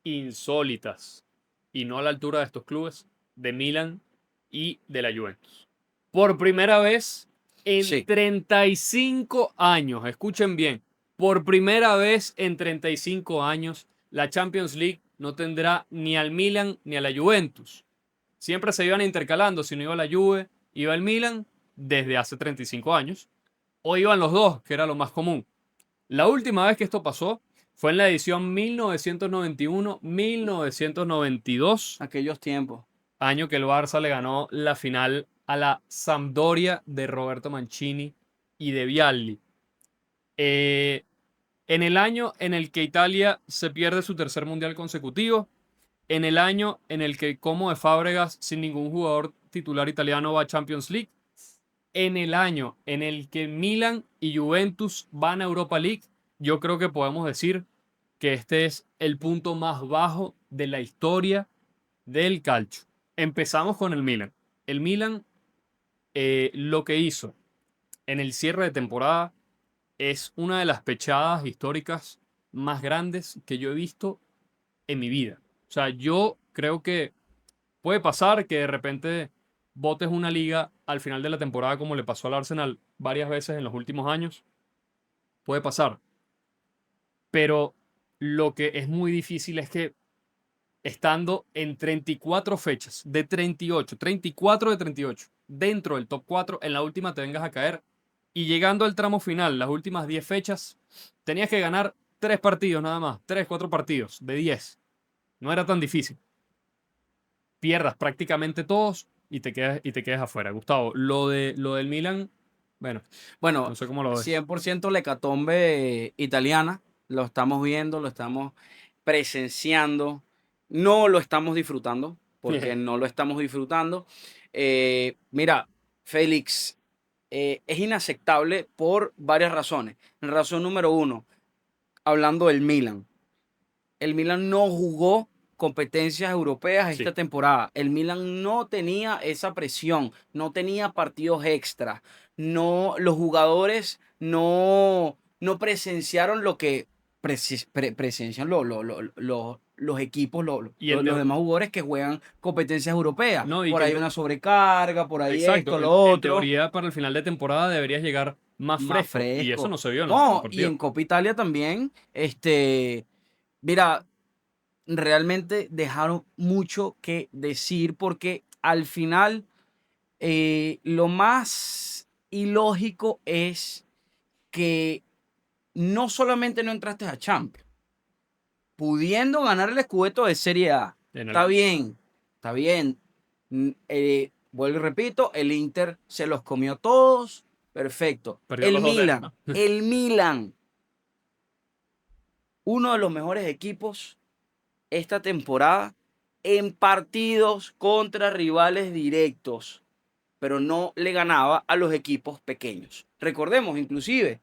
insólitas y no a la altura de estos clubes de Milan y de la Juventus. Por primera vez en sí. 35 años, escuchen bien, por primera vez en 35 años, la Champions League no tendrá ni al Milan ni a la Juventus. Siempre se iban intercalando, si no iba la Juve, iba el Milan desde hace 35 años, o iban los dos, que era lo más común. La última vez que esto pasó fue en la edición 1991-1992, Aquellos tiempos. año que el Barça le ganó la final a la Sampdoria de Roberto Mancini y de Vialli. En el año en el que Italia se pierde su tercer mundial consecutivo, en el año en el que Como de Fábregas sin ningún jugador titular italiano va a Champions League, en el año en el que Milan y Juventus van a Europa League, yo creo que podemos decir que este es el punto más bajo de la historia del calcio. Empezamos con el Milan. El Milan lo que hizo en el cierre de temporada es una de las pechadas históricas más grandes que yo he visto en mi vida. O sea, yo creo que puede pasar que de repente botes una liga al final de la temporada como le pasó al Arsenal varias veces en los últimos años. Puede pasar. Pero lo que es muy difícil es que estando en 34 fechas de 38, 34 de 38, dentro del top 4, en la última te vengas a caer y llegando al tramo final, las últimas 10 fechas, tenías que ganar 3 partidos nada más, 3, 4 partidos de 10. No era tan difícil. Pierdas prácticamente todos y te quedas afuera. Gustavo, lo del Milan, bueno, Bueno, no sé cómo lo ves. 100% la hecatombe italiana. Lo estamos viendo, lo estamos presenciando. No lo estamos disfrutando, porque no lo estamos disfrutando. Mira, Félix, es inaceptable por varias razones. Razón número uno, hablando del Milan. El Milan no jugó competencias europeas Sí. esta temporada. El Milan no tenía esa presión, no tenía partidos extra. No, los jugadores no presenciaron lo que presencian los equipos, Y en los teo- demás jugadores que juegan competencias europeas. no, y Por que ahí una sobrecarga, por ahí exacto, esto, lo en otro. teoría para el final de temporada deberías llegar más Más fresco y eso fresco. no se vio en los últimos No, y partidos. en Copa Italia también, mira, realmente dejaron mucho que decir porque al final lo más ilógico es que no solamente no entraste a Champions, pudiendo ganar el escudeto de Serie A. En el Está año. bien, está bien. Vuelvo y repito, el Inter se los comió todos. Perfecto. Perdió los dos de él, ¿no? El Milan, uno de los mejores equipos esta temporada en partidos contra rivales directos, pero no le ganaba a los equipos pequeños. Recordemos, inclusive,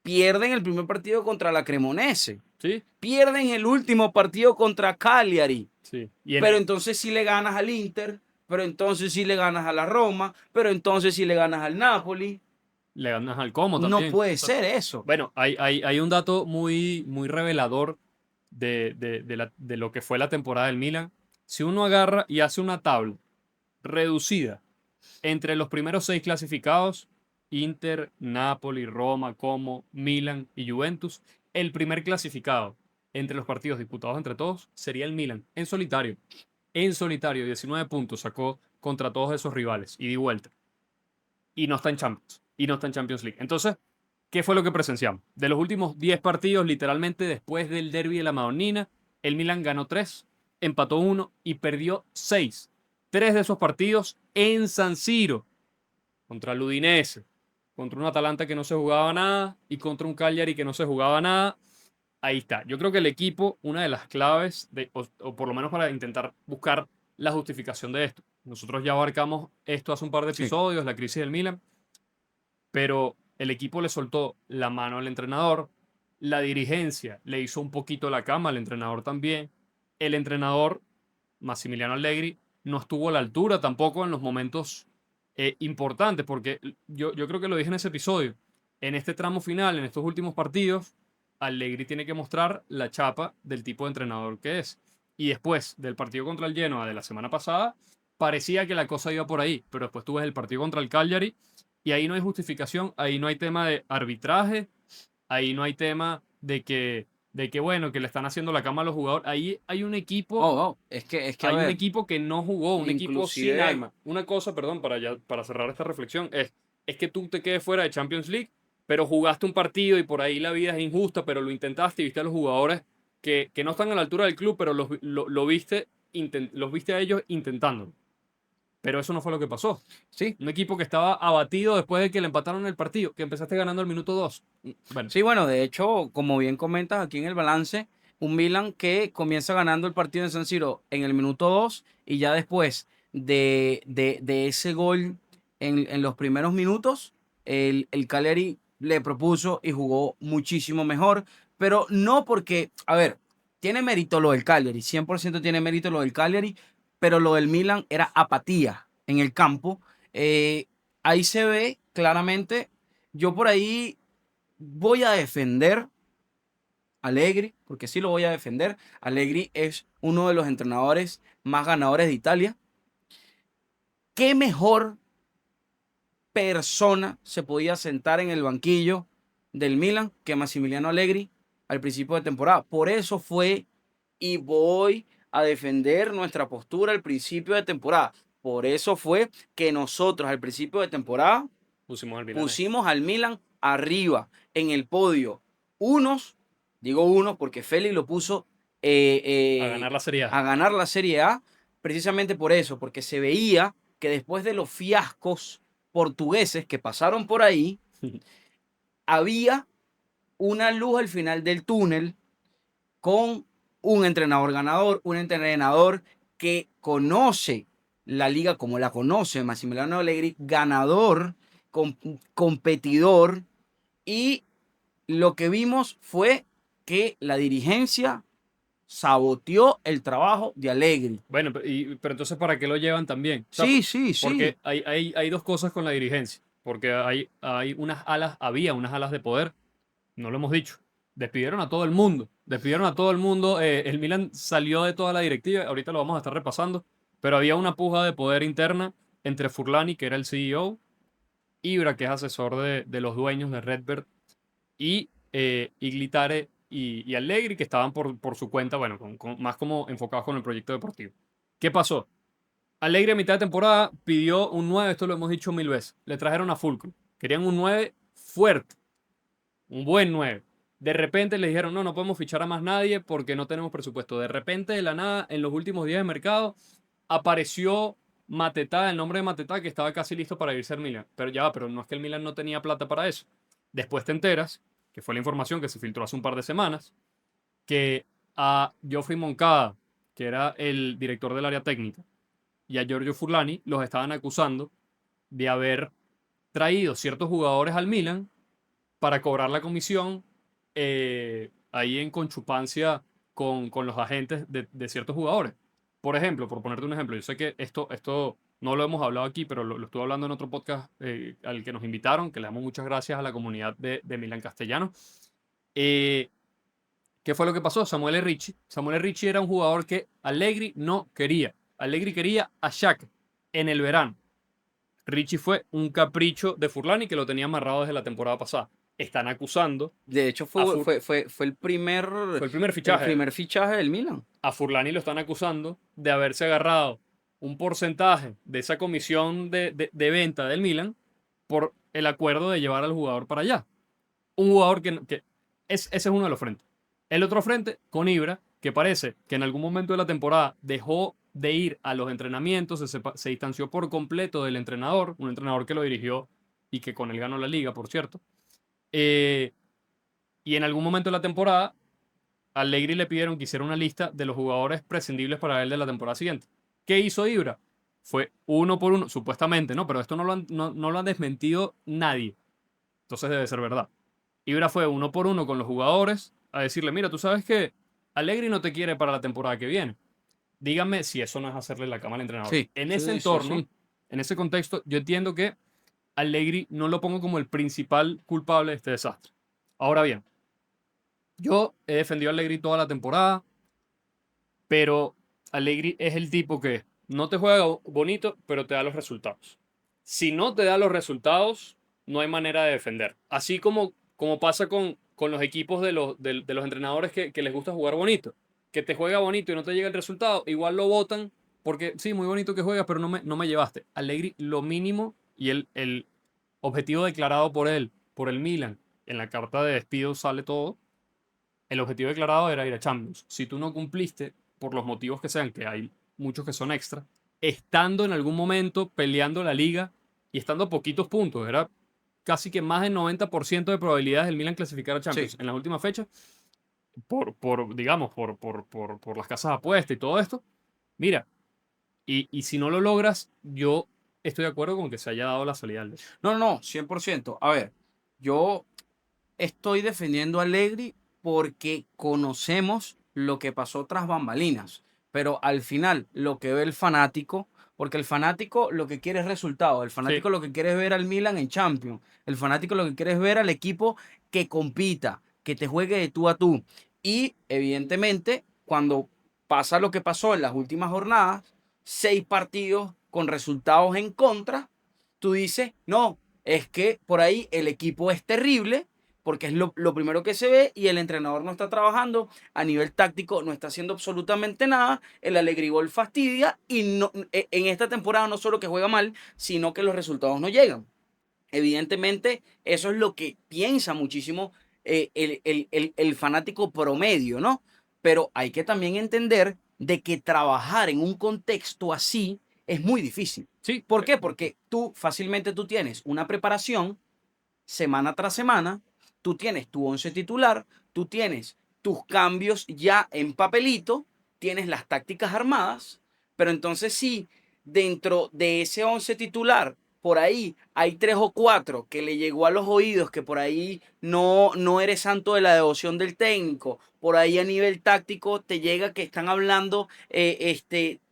pierden el primer partido contra la Cremonese, ¿Sí? pierden el último partido contra Cagliari, Sí. pero entonces sí le ganas al Inter, pero entonces sí le ganas a la Roma, pero entonces sí le ganas al Napoli. Le ganas al Como No también. puede ser eso. Bueno, hay un dato muy, muy revelador de lo que fue la temporada del Milan. Si uno agarra y hace una tabla reducida entre los primeros 6 clasificados, Inter, Napoli, Roma, Como, Milan y Juventus, el primer clasificado entre los partidos disputados entre todos sería el Milan, en solitario. En solitario, 19 puntos sacó contra todos esos rivales, y di vuelta. Y no está en Champions. Y no está en Champions League. Entonces, ¿qué fue lo que presenciamos? De los últimos 10 partidos, literalmente después del derby de la Madonnina, el Milan ganó 3, empató 1 y perdió 6. 3 de esos partidos en San Siro, contra el Udinese, contra un Atalanta que no se jugaba nada y contra un Cagliari que no se jugaba nada. Ahí está. Yo creo que el equipo, una de las claves, o por lo menos para intentar buscar la justificación de esto. Nosotros ya abarcamos esto hace un par de Sí. episodios, la crisis del Milan, pero el equipo le soltó la mano al entrenador, la dirigencia le hizo un poquito la cama al entrenador también. El entrenador, Massimiliano Allegri, no estuvo a la altura tampoco en los momentos importantes, porque yo creo que lo dije en ese episodio. En este tramo final, en estos últimos partidos, Allegri tiene que mostrar la chapa del tipo de entrenador que es. Y después del partido contra el Genoa de la semana pasada, parecía que la cosa iba por ahí, pero después tú ves el partido contra el Cagliari y ahí no hay justificación, ahí no hay tema de arbitraje, ahí no hay tema de que bueno, que le están haciendo la cama a los jugadores. Ahí hay un equipo, Es que a hay un ver, equipo que no jugó, un equipo sin inclusive, alma. Una cosa, perdón, para cerrar esta reflexión, es que tú te quedes fuera de Champions League, pero jugaste un partido y por ahí la vida es injusta, pero lo intentaste y viste a los jugadores que no están a la altura del club, pero lo viste, los viste a ellos intentándolo. Pero eso no fue lo que pasó. sí. Un equipo que estaba abatido después de que le empataron el partido, que empezaste ganando al minuto 2. Bueno, Sí, bueno, de hecho, como bien comentas aquí en el balance, un Milan que comienza ganando el partido en San Siro en el minuto 2 y ya después de ese gol en los primeros minutos, el Cagliari le propuso y jugó muchísimo mejor, pero no porque, a ver, tiene mérito lo del Cagliari, 100% tiene mérito lo del Cagliari, pero lo del Milan era apatía en el campo. Eh, Ahí se ve claramente, yo por ahí voy a defender a Allegri, porque sí lo voy a defender. Allegri es uno de los entrenadores más ganadores de Italia. ¿Qué mejor persona se podía sentar en el banquillo del Milan que Massimiliano Allegri al principio de temporada? Por eso fue y voy a defender nuestra postura al principio de temporada. Por eso fue que nosotros al principio de temporada pusimos al Milan ahí. pusimos al Milan arriba en el podio. Unos, digo unos porque Félix lo puso A ganar la Serie A. a ganar la Serie A, precisamente por eso, porque se veía que después de los fiascos portugueses que pasaron por ahí, había una luz al final del túnel con un entrenador ganador, un entrenador que conoce la liga como la conoce Massimiliano Allegri, ganador, competidor, y lo que vimos fue que la dirigencia saboteó el trabajo de Allegri. Bueno, pero entonces, ¿para qué lo llevan también? O sea, Sí, sí, porque sí. hay dos cosas con la dirigencia. Porque hay unas alas, había unas alas de poder, no lo hemos dicho. Despidieron a todo el mundo. Despidieron a todo el mundo. El Milan salió de toda la directiva. Ahorita lo vamos a estar repasando. Pero había una puja de poder interna entre Furlani, que era el CEO, Ibra, que es asesor de los dueños de Redbird, y Iglitare y Allegri, que estaban por su cuenta, bueno, más como enfocados con el proyecto deportivo. ¿Qué pasó? Allegri a mitad de temporada pidió un 9, esto lo hemos dicho 1000 veces. Le trajeron a Fulcrum. Querían un 9 fuerte, un buen 9. De repente le dijeron, no, no podemos fichar a más nadie porque no tenemos presupuesto. De repente, de la nada, en los últimos días de mercado, apareció Matetá, el nombre de Matetá, que estaba casi listo para irse al Milan. Pero ya va, pero no es que el Milan no tenía plata para eso. Después te enteras, que fue la información que se filtró hace un par de semanas, que a Geoffrey Moncada, que era el director del área técnica, y a Giorgio Furlani los estaban acusando de haber traído ciertos jugadores al Milan para cobrar la comisión ahí en conchupancia con los agentes de ciertos jugadores. Por ejemplo, por ponerte un ejemplo, yo sé que esto no lo hemos hablado aquí, pero lo estuve hablando en otro podcast al que nos invitaron, que le damos muchas gracias a la comunidad de Milan Castellano. Eh, ¿Qué fue lo que pasó? Samuel Ricci. Samuel Ricci era un jugador que Allegri no quería. Allegri quería a Shaq en el verano. Ricci fue un capricho de Furlani que lo tenía amarrado desde la temporada pasada. Están acusando De hecho, a fue fue el primer el fichaje. primer fichaje del Milan. A Furlani lo están acusando de haberse agarrado un porcentaje de esa comisión de venta del Milan por el acuerdo de llevar al jugador para allá. Un jugador ese es uno de los frentes. El otro frente, con Ibra, que parece que en algún momento de la temporada dejó de ir a los entrenamientos, se distanció por completo del entrenador, un entrenador que lo dirigió y que con él ganó la liga, por cierto. Eh, y en algún momento de la temporada, a Allegri le pidieron que hiciera una lista de los jugadores prescindibles para él de la temporada siguiente. ¿Qué hizo Ibra? Fue uno por uno, supuestamente, ¿no? Pero esto no lo han desmentido nadie. Entonces debe ser verdad. Ibra fue uno por uno con los jugadores a decirle, mira, tú sabes que Allegri no te quiere para la temporada que viene. Díganme si eso no es hacerle la cama al entrenador. Sí, En ese sí, entorno, sí. en ese contexto, yo entiendo que Allegri no lo pongo como el principal culpable de este desastre. Ahora bien, yo he defendido a Allegri toda la temporada, pero Allegri es el tipo que no te juega bonito, pero te da los resultados. Si no te da los resultados, no hay manera de defender. Así como pasa con los equipos de los entrenadores que les gusta jugar bonito. Que te juega bonito y no te llega el resultado, igual lo votan porque sí, muy bonito que juegas, pero no me llevaste. Allegri, lo mínimo y el objetivo declarado por él, por el Milan, en la carta de despido sale todo. El objetivo declarado era ir a Champions. Si tú no cumpliste, por los motivos que sean, que hay muchos que son extra, estando en algún momento peleando la liga y estando a poquitos puntos, era casi que más del 90% de probabilidades del Milan clasificar a Sí. Champions en las últimas fechas, digamos, por las casas de apuesta y todo esto. Mira, y si no lo logras, yo estoy de acuerdo con que se haya dado la salida al No, no, 100%. A ver, yo estoy defendiendo a Allegri porque conocemos lo que pasó tras bambalinas, pero al final lo que ve el fanático, porque el fanático lo que quiere es resultado, el Sí, fanático lo que quiere es ver al Milan en Champions, el fanático lo que quiere es ver al equipo que compita, que te juegue de tú a tú. Y evidentemente, cuando pasa lo que pasó en las últimas jornadas, 6 partidos con resultados en contra, tú dices, no, es que por ahí el equipo es terrible porque es lo primero que se ve y el entrenador no está trabajando a nivel táctico, no está haciendo absolutamente nada, el Alegribol fastidia y no, en esta temporada no solo que juega mal, sino que los resultados no llegan. Evidentemente, eso es lo que piensa muchísimo el fanático promedio, ¿no? Pero hay que también entender de que trabajar en un contexto así es muy difícil. sí, ¿Por qué? Porque fácilmente tú tienes una preparación semana tras semana, tú tienes tu once titular, tú tienes tus cambios ya en papelito, tienes las tácticas armadas, pero entonces sí, dentro de ese once titular, por ahí hay 3 o 4 que le llegó a los oídos, que por ahí no eres santo de la devoción del técnico, por ahí a nivel táctico te llega que están hablando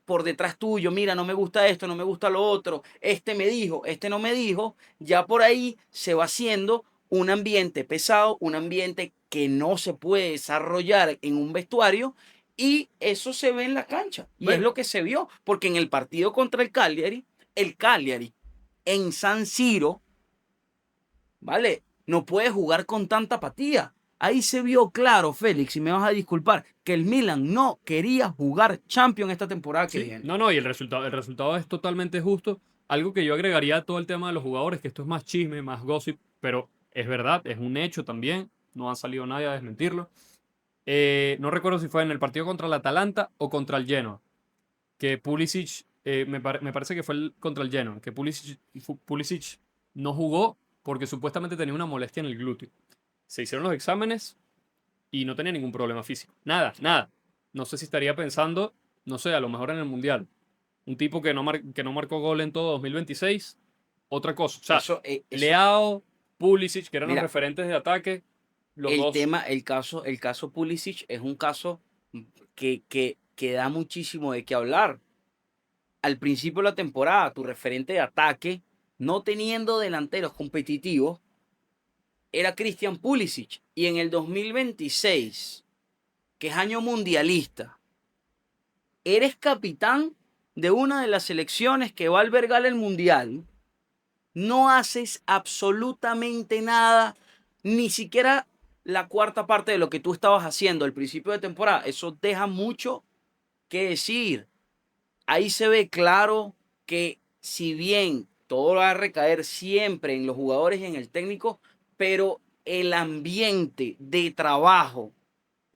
por detrás tuyo, mira, no me gusta esto, no me gusta lo otro, este me dijo, este no me dijo, ya por ahí se va haciendo un ambiente pesado, un ambiente que no se puede desarrollar en un vestuario y eso se ve en la cancha y es bueno, lo que se vio, porque en el partido contra el Cagliari en San Siro, ¿vale? No puede jugar con tanta apatía. Ahí se vio claro, Félix, y me vas a disculpar, que el Milan no quería jugar Champions esta temporada que sí, viene. no, y el resultado es totalmente justo. Algo que yo agregaría a todo el tema de los jugadores, que esto es más chisme, más gossip, pero es verdad, es un hecho también. No ha salido nadie a desmentirlo. No recuerdo si fue en el partido contra el Atalanta o contra el Genoa, que Pulisic, me parece que fue contra el Genoa, que Pulisic no jugó porque supuestamente tenía una molestia en el glúteo. Se hicieron los exámenes y no tenía ningún problema físico. Nada, nada. No sé si estaría pensando, no sé, a lo mejor en el Mundial. Un tipo que no marcó gol en todo 2026, otra cosa. O sea, Eso, eso, Leao. Pulisic, que eran los Mira, referentes de ataque, los dos. el caso Pulisic es un caso que da muchísimo de qué hablar. Al principio de la temporada, tu referente de ataque, no teniendo delanteros competitivos, era Christian Pulisic. Y en el 2026, que es año mundialista, eres capitán de una de las selecciones que va a albergar el mundial, no haces absolutamente nada, ni siquiera la cuarta parte de lo que tú estabas haciendo al principio de temporada. Eso deja mucho que decir. Ahí se ve claro que si bien todo va a recaer siempre en los jugadores y en el técnico, pero el ambiente de trabajo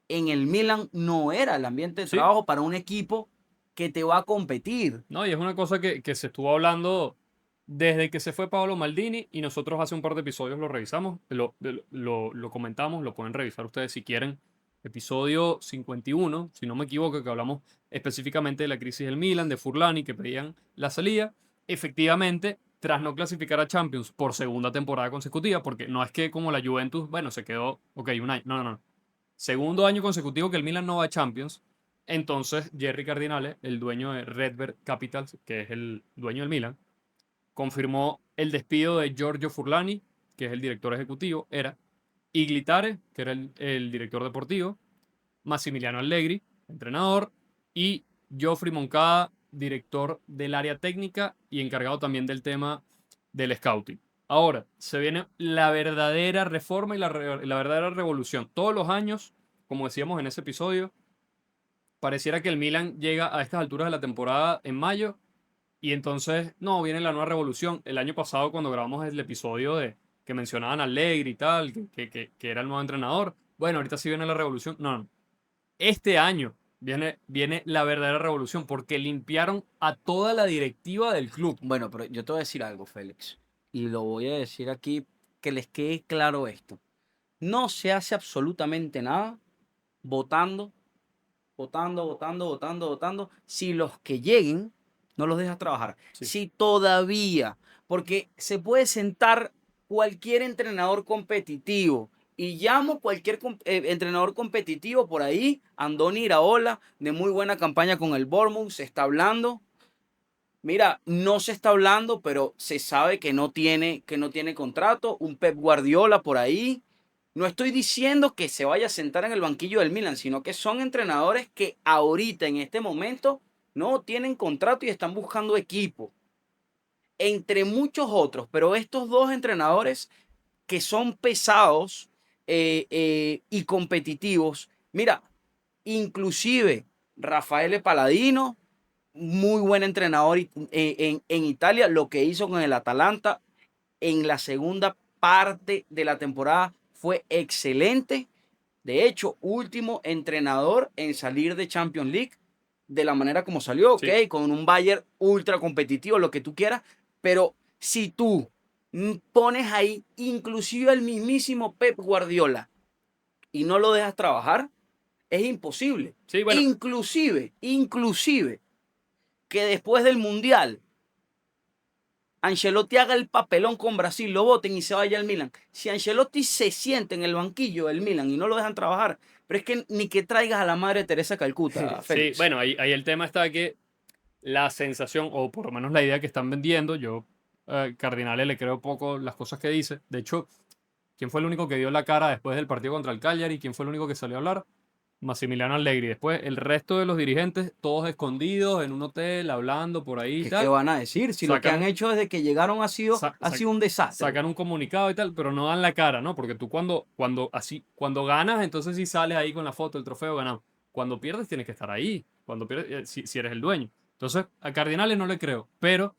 en el Milan no era el ambiente de Sí, trabajo para un equipo que te va a competir. no, y es una cosa que se estuvo hablando desde que se fue Paolo Maldini y nosotros hace un par de episodios lo revisamos, lo comentamos, lo pueden revisar ustedes si quieren. Episodio 51, si no me equivoco, que hablamos específicamente de la crisis del Milan, de Furlani, que pedían la salida. Efectivamente, tras no clasificar a Champions por segunda temporada consecutiva, porque no es que como la Juventus, bueno, se quedó, ok, un año, no, no, no. Segundo año consecutivo que el Milan no va a Champions. Entonces, Jerry Cardinale, el dueño de Redbird Capitals, que es el dueño del Milan, confirmó el despido de Giorgio Furlani, que es el director ejecutivo, era Iglitare, que era el director deportivo, Massimiliano Allegri, entrenador, y Geoffrey Moncada, director del área técnica y encargado también del tema del scouting. Ahora, se viene la verdadera reforma y la verdadera revolución. Todos los años, como decíamos en ese episodio, pareciera que el Milan llega a estas alturas de la temporada en mayo y entonces, no, viene la nueva revolución. El año pasado, cuando grabamos el episodio de que mencionaban a Allegri y tal, que era el nuevo entrenador, bueno, ahorita sí viene la revolución. No, no. Este año viene la verdadera revolución porque limpiaron a toda la directiva del club. Bueno, pero yo te voy a decir algo, Félix, y lo voy a decir aquí que les quede claro esto. No se hace absolutamente nada votando, votando, si los que lleguen no los dejas trabajar. Sí. Si todavía, porque se puede sentar cualquier entrenador competitivo y llamo cualquier entrenador competitivo por ahí, Andoni Iraola, de muy buena campaña con el Bournemouth, se está hablando. Mira, no se está hablando, pero se sabe que no tiene contrato. Un Pep Guardiola por ahí. No estoy diciendo que se vaya a sentar en el banquillo del Milan, sino que son entrenadores que ahorita, en este momento, no tienen contrato y están buscando equipo. Entre muchos otros, pero estos dos entrenadores que son pesados y competitivos. Mira, inclusive Rafael Paladino, muy buen entrenador en Italia, lo que hizo con el Atalanta en la segunda parte de la temporada fue excelente. De hecho, último entrenador en salir de Champions League de la manera como salió, ok, Sí. con un Bayern ultra competitivo, lo que tú quieras, pero si tú pones ahí inclusive al mismísimo Pep Guardiola y no lo dejas trabajar, es imposible. Sí, bueno, Inclusive que después del Mundial Ancelotti haga el papelón con Brasil, lo voten y se vaya al Milan. Si Ancelotti se siente en el banquillo del Milan y no lo dejan trabajar, pero es que ni que traigas a la madre Teresa Calcuta, sí, Félix. bueno, ahí el tema está que la sensación, o por lo menos la idea que están vendiendo, yo, Cardinale, le creo poco las cosas que dice. De hecho, ¿quién fue el único que dio la cara después del partido contra el Cagliari? ¿Quién fue el único que salió a hablar? Massimiliano Allegri. Después, el resto de los dirigentes, todos escondidos en un hotel, hablando por ahí y ¿Qué tal. van a decir? Si lo que Sacan, han hecho desde que llegaron sa- ha sa- sido un desastre. sacan un comunicado y tal, pero no dan la cara, ¿no? Porque tú cuando ganas, entonces sí sales ahí con la foto, el trofeo ganado. Cuando pierdes, tienes que estar ahí. Cuando pierdes, si eres el dueño. Entonces, a Cardinales no le creo, pero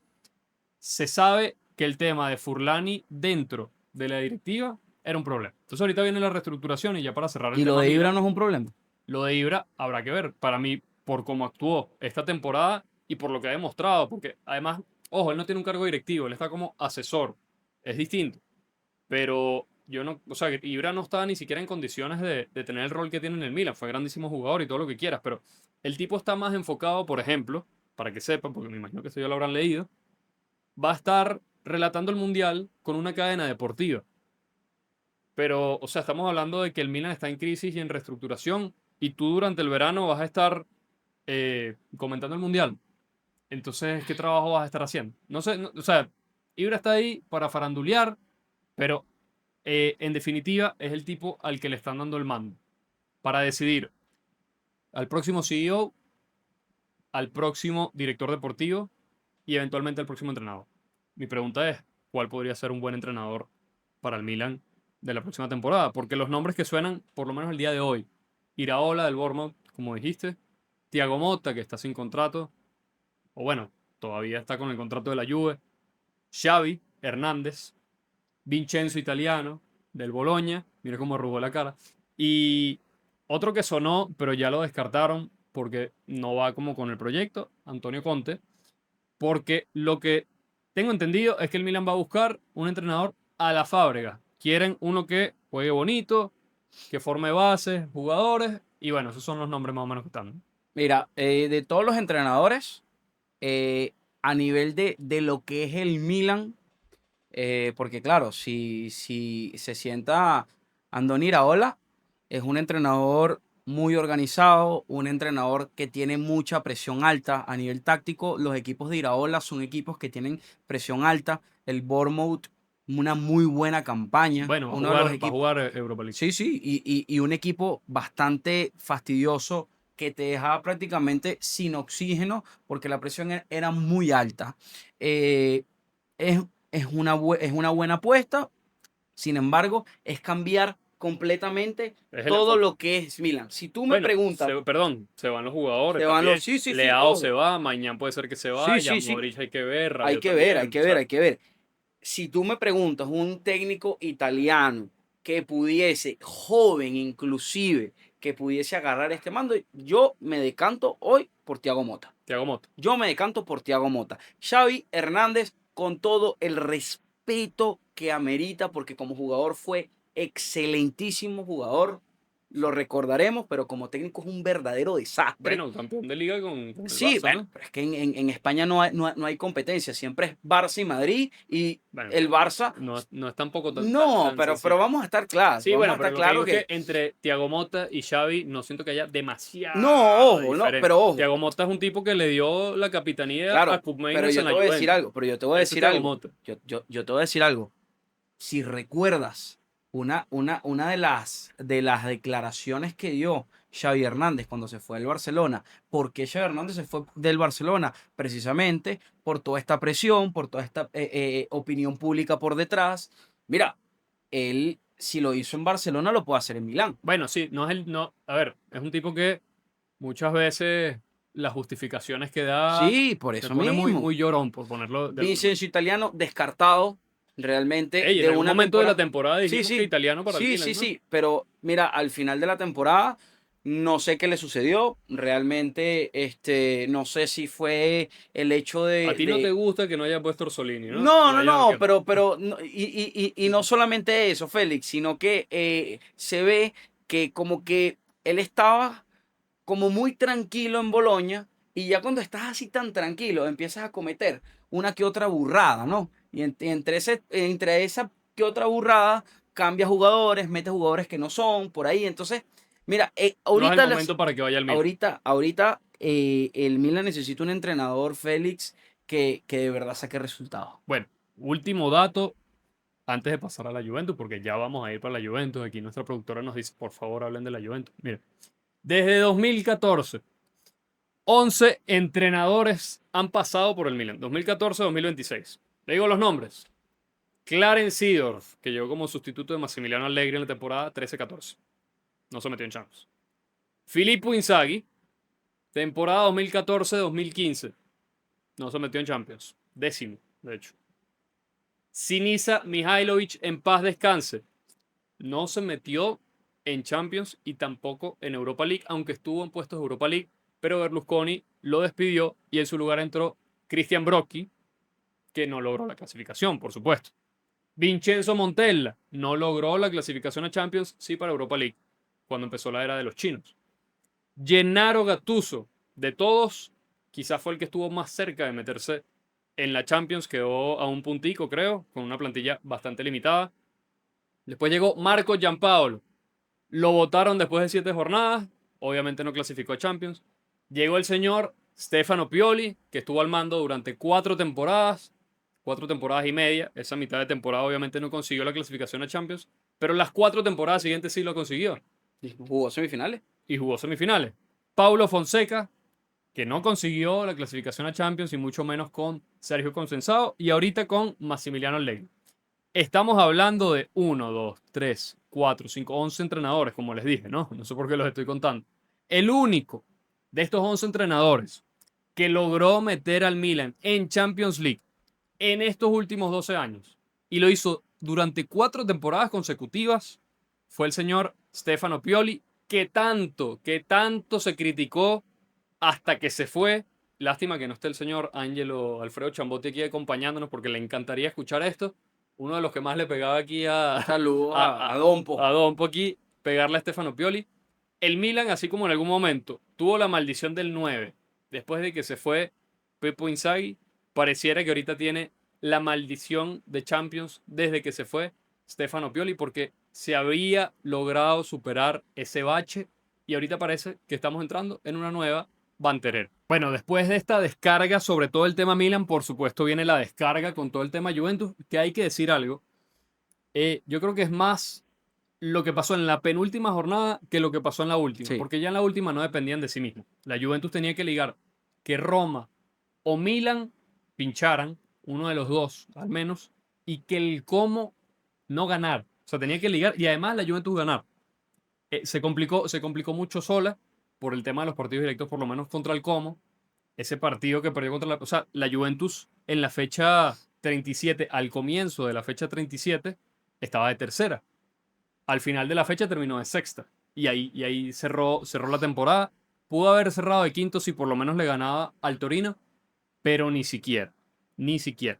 se sabe que el tema de Furlani dentro de la directiva era un problema. Entonces, ahorita viene la reestructuración y ya para cerrar el Y lo tema de Ibra Milan, no es un problema. lo de Ibra habrá que ver. Para mí, por cómo actuó esta temporada y por lo que ha demostrado, porque además, ojo, él no tiene un cargo directivo, él está como asesor. Es distinto. Pero yo no, o sea, Ibra no estaba ni siquiera en condiciones de tener el rol que tiene en el Milan. Fue grandísimo jugador y todo lo que quieras, pero el tipo está más enfocado, por ejemplo, para que sepan, porque me imagino que esto ya lo habrán leído, va a estar relatando el Mundial con una cadena deportiva. pero, o sea, estamos hablando de que el Milan está en crisis y en reestructuración y tú durante el verano vas a estar comentando el Mundial. Entonces, ¿qué trabajo vas a estar haciendo? No sé, o sea, Ibra está ahí para farandulear, pero en definitiva es el tipo al que le están dando el mando para decidir al próximo CEO, al próximo director deportivo y eventualmente al próximo entrenador. Mi pregunta es, ¿cuál podría ser un buen entrenador para el Milan de la próxima temporada? Porque los nombres que suenan, por lo menos el día de hoy, Iraola del Bournemouth, como dijiste, Thiago Motta, que está sin contrato, o bueno, todavía está con el contrato de la Juve, Xavi Hernández, Vincenzo Italiano, del Bologna, mira cómo arrugó la cara, y otro que sonó, pero ya lo descartaron porque no va como con el proyecto, Antonio Conte, porque lo que tengo entendido es que el Milan va a buscar un entrenador a la fábrica. Quieren uno que juegue bonito, que forme bases, jugadores, y bueno, esos son los nombres más o menos que están. Mira, de todos los entrenadores, eh, a nivel de lo que es el Milan, porque claro, si se sienta Andoni Iraola, es un entrenador muy organizado, un entrenador que tiene mucha presión alta a nivel táctico. Los equipos de Iraola son equipos que tienen presión alta. El Bournemouth, una muy buena campaña. Bueno, Uno de los va a equipos. jugar Europa League. Sí, sí, y un equipo bastante fastidioso que te dejaba prácticamente sin oxígeno porque la presión era muy alta. Eh, es, es una buena apuesta, sin embargo, es cambiar completamente Es el todo enfoque. lo que es Milan. Si tú me Bueno, preguntas, perdón, se van los jugadores se van también. los... Sí, sí, sí, Leao se todo. va, Mañán puede ser que se Sí, vaya, sí, sí. Modric hay que ver, Hay Rabiot que ver, hay también. que O ver, sea, hay que ver. Si tú me preguntas, un técnico italiano que pudiese, joven inclusive, que pudiese agarrar este mando, yo me decanto hoy por Thiago Motta. Thiago Motta. Yo me decanto por Thiago Motta. Xavi Hernández, con todo el respeto que amerita, porque como jugador fue excelentísimo jugador, lo recordaremos, pero como técnico es un verdadero desastre. Bueno, campeón de liga con el Sí, Barça, bueno, ¿no? pero es que en España no hay competencia, siempre es Barça y Madrid, y Bueno, el Barça, no es tampoco no, tan pero sencillo. vamos a estar claros, Sí, vamos a bueno, pero estar lo que digo claros es que que, entre Thiago Motta y Xavi no siento que haya no, demasiada ojo, no, diferencia. pero ojo, Thiago Motta es un tipo que le dio la capitanía a claro, pero Koopmeiners yo en te la voy a decir Juventus. algo, pero yo te voy a Ese es decir Thiago algo, Motta. yo te voy a decir algo. Si recuerdas una de las declaraciones que dio Xavi Hernández cuando se fue del Barcelona, ¿por qué Xavi Hernández se fue del Barcelona? Precisamente por toda esta presión, por toda esta opinión pública por detrás. Mira, él si lo hizo en Barcelona lo puede hacer en Milán. Bueno, sí, no es el. No, a ver, es un tipo que muchas veces las justificaciones que da Sí, por se eso pone muy, mismo. muy llorón, por ponerlo de alguna manera. Vincenzo Italiano descartado realmente Ey, en de algún una momento de la temporada. temporada Sí, dijimos que sí, italiano para el sí, Milan, sí, ¿no? sí, pero mira, al final de la temporada no sé qué le sucedió, realmente no sé si fue el hecho A ti no te gusta que no haya puesto Orsolini, ¿no? No, No no, haya no, arquero. pero y no solamente eso, Félix, sino que se ve que como que él estaba como muy tranquilo en Boloña y ya cuando estás así tan tranquilo empiezas a cometer una que otra burrada, ¿no? Y entre esa que otra burrada cambia jugadores, mete jugadores que no son por ahí. Entonces, mira, No es el momento para que vaya al Milan. ahorita el Milan necesita un entrenador, Félix, que de verdad saque resultados. Bueno, último dato antes de pasar a la Juventus, porque ya vamos a ir para la Juventus. Aquí nuestra productora nos dice, por favor, hablen de la Juventus. Mira, desde 2014, 11 entrenadores han pasado por el Milan. 2014-2026. Le digo los nombres. Clarence Seedorf, que llegó como sustituto de Massimiliano Allegri en la temporada 13-14. No se metió en Champions. Filippo Inzaghi, temporada 2014-2015. No se metió en Champions. Décimo, de hecho. Sinisa Mihailovic, en paz descanse. No se metió en Champions y tampoco en Europa League, aunque estuvo en puestos de Europa League, pero Berlusconi lo despidió y en su lugar entró Christian Brocchi, que no logró la clasificación, por supuesto. Vincenzo Montella no logró la clasificación a Champions, sí para Europa League, cuando empezó la era de los chinos. Gennaro Gattuso, de todos, quizás fue el que estuvo más cerca de meterse en la Champions, quedó a un puntico, creo, con una plantilla bastante limitada. Después llegó Marco Giampaolo. Lo votaron después de 7 jornadas. Obviamente no clasificó a Champions. Llegó el señor Stefano Pioli, que estuvo al mando durante 4 temporadas. 4 temporadas y media. Esa mitad de temporada obviamente no consiguió la clasificación a Champions. Pero las 4 temporadas siguientes sí lo consiguió. Y jugó semifinales. Y jugó semifinales. Paulo Fonseca, que no consiguió la clasificación a Champions y mucho menos con Sergio Consensado. Y ahorita con Massimiliano Allegri. Estamos hablando de 1, 2, 3, 4, 5, 11 entrenadores, como les dije, ¿no? No sé por qué los estoy contando. El único de estos 11 entrenadores que logró meter al Milan en Champions League en estos últimos 12 años y lo hizo durante 4 temporadas consecutivas fue el señor Stefano Pioli, que tanto se criticó hasta que se fue. Lástima que no esté el señor Angelo Alfredo Chambotti aquí acompañándonos porque le encantaría escuchar esto. Uno de los que más le pegaba aquí Saludos a Dompo. a Dompo aquí, pegarle a Stefano Pioli. El Milan, así como en algún momento tuvo la maldición del 9, después de que se fue Peppo Inzaghi, pareciera que ahorita tiene la maldición de Champions desde que se fue Stefano Pioli, porque se había logrado superar ese bache y ahorita parece que estamos entrando en una nueva Banterer. Bueno, después de esta descarga sobre todo el tema Milan, por supuesto viene la descarga con todo el tema Juventus, que hay que decir algo. Yo creo que es más lo que pasó en la penúltima jornada que lo que pasó en la última, Sí. porque ya en la última no dependían de sí mismos. La Juventus tenía que ligar que Roma o Milan pincharan, uno de los dos al menos, y que el Como no ganar. O sea, tenía que ligar y además la Juventus ganar. Se complicó mucho sola por el tema de los partidos directos, por lo menos contra el Como. Ese partido que perdió contra la... O sea, la Juventus en la fecha 37, al comienzo de la fecha 37, estaba de tercera. Al final de la fecha terminó de sexta. Y ahí cerró la temporada. Pudo haber cerrado de quinto si por lo menos le ganaba al Torino, pero ni siquiera. Ni siquiera.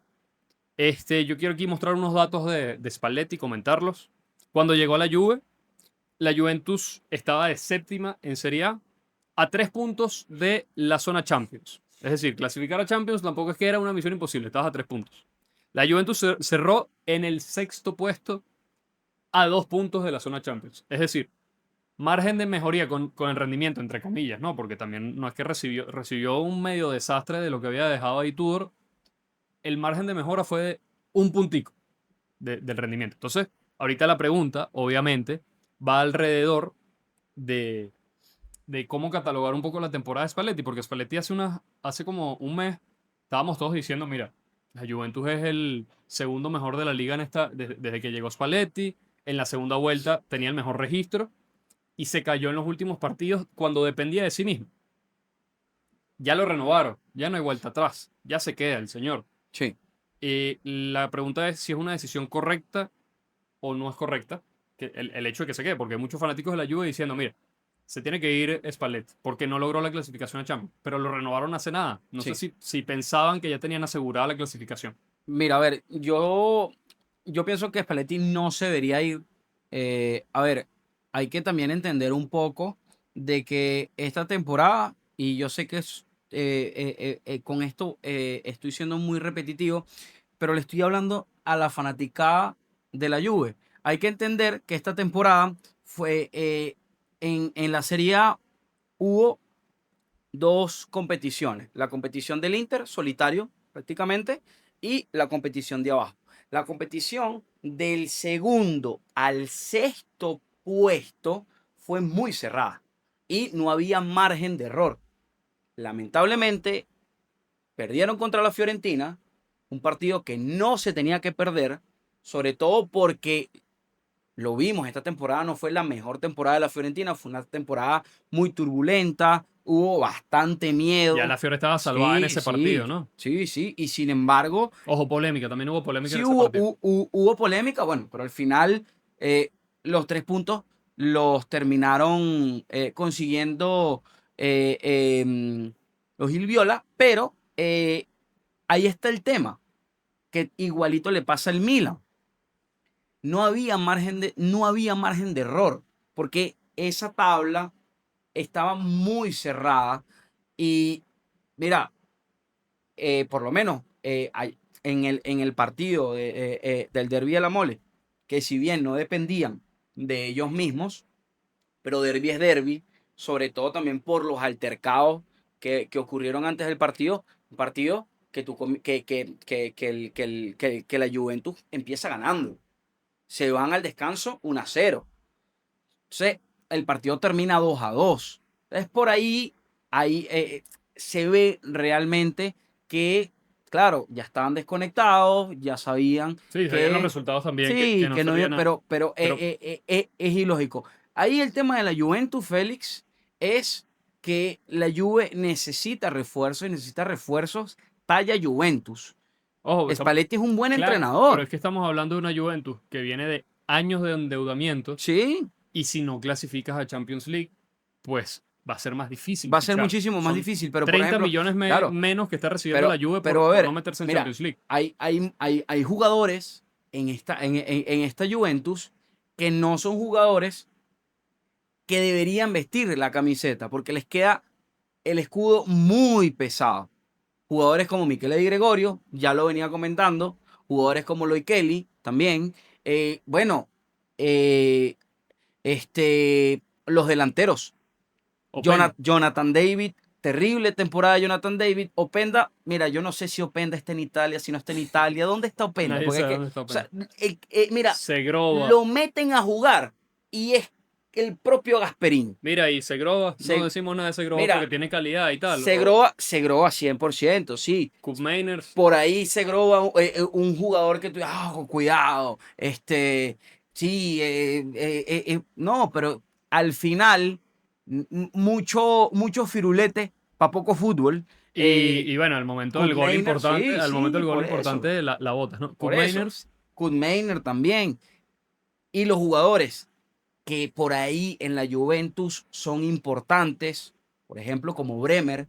Yo quiero aquí mostrar unos datos de Spalletti y comentarlos. Cuando llegó a la Juve, la Juventus estaba de séptima en Serie a 3 puntos de la zona Champions. Es decir, clasificar a Champions tampoco es que era una misión imposible, estabas a 3 puntos. La Juventus cerró en el sexto puesto a 2 puntos de la zona Champions. Es decir, margen de mejoría con el rendimiento, entre comillas, ¿no? Porque también no es que recibió un medio desastre de lo que había dejado ahí Tudor. El margen de mejora fue de un puntico del rendimiento. Entonces, ahorita la pregunta, obviamente, va alrededor de, de cómo catalogar un poco la temporada de Spalletti, porque Spalletti hace como un mes estábamos todos diciendo, mira, la Juventus es el segundo mejor de la liga desde que llegó Spalletti, en la segunda vuelta tenía el mejor registro y se cayó en los últimos partidos cuando dependía de sí mismo. Ya lo renovaron, ya no hay vuelta atrás, ya se queda el señor. Sí. La pregunta es si es una decisión correcta o no es correcta, que el hecho de que se quede, porque hay muchos fanáticos de la Juve diciendo, mira, se tiene que ir Spalletti porque no logró la clasificación a Champions, pero lo renovaron hace nada. No sé Sí. si pensaban que ya tenían asegurada la clasificación. Mira, a ver, yo pienso que Spalletti no se debería ir. A ver, hay que también entender un poco de que esta temporada, y yo sé que con esto estoy siendo muy repetitivo, pero le estoy hablando a la fanaticada de la Juve. Hay que entender que esta temporada fue en la Serie A hubo dos competiciones. La competición del Inter, solitario prácticamente, y la competición de abajo. La competición del segundo al sexto puesto fue muy cerrada y no había margen de error. Lamentablemente, perdieron contra la Fiorentina, un partido que no se tenía que perder, sobre todo porque lo vimos, esta temporada no fue la mejor temporada de la Fiorentina, fue una temporada muy turbulenta, hubo bastante Ya miedo. la Fiore estaba salvada en Sí, ese partido, sí, ¿no? sí, sí, y sin embargo, Ojo, polémica, también hubo polémica en sí ese partido. hubo polémica, bueno, pero al final los 3 puntos los terminaron consiguiendo los Gil Viola, pero ahí está el tema, que igualito le pasa al Milan. No había margen de error, porque esa tabla estaba muy cerrada y mira, por lo menos en el partido del Derby de la Mole, que si bien no dependían de ellos mismos, pero derbi es derbi, sobre todo también por los altercados que ocurrieron antes del partido, un partido que, tú, que la Juventus empieza ganando. Se van al descanso 1-0. Entonces, el partido termina 2-2. Entonces, por ahí se ve realmente que, claro, ya estaban desconectados, ya sabían Sí, se veían los que resultados también, que sí, no que no, servía nada. pero Pero, es ilógico. Ahí el tema de la Juventus, Félix, es que la Juve necesita refuerzos y necesita refuerzos talla Juventus. ojo, Spalletti es un buen claro, pero entrenador. es que estamos hablando de una Juventus que viene de años de endeudamiento Sí, y si no clasificas a Champions League, pues va a ser más difícil va a ser fichar. muchísimo más Son difícil, pero por 30 ejemplo, millones claro, menos que está recibiendo la Juve pero a por no ver, meterse en mira, Champions League. hay jugadores en esta Juventus que no son jugadores que deberían vestir la camiseta porque les queda el escudo muy pesado. Jugadores como Michele Di Gregorio, ya lo venía comentando, jugadores como Loy Kelly también. Bueno, eh, los delanteros. Openda. Jonathan David, terrible temporada de Jonathan David. Openda, mira, yo no sé si Openda está en Italia, si no está en Italia. ¿Dónde está Openda? Nadie Porque es sabe que, dónde está o sea, Openda. mira, Segrova. lo meten a jugar y es el propio Gasperín. Mira, y Segrova, no Se, decimos nada de Segrova porque mira, tiene calidad y tal. Segrova 100%, sí. Kup Mainers. Por ahí Segrova, un jugador que tú, cuidado, sí, no, pero al final, mucho firulete para poco fútbol. Y bueno, Kurt Meiner, sí, al momento sí, del gol importante, la botas, ¿no? por Kup eso. Mainers. Kurt Meiner también. Y los jugadores que por ahí en la Juventus son importantes, por ejemplo, como Bremer.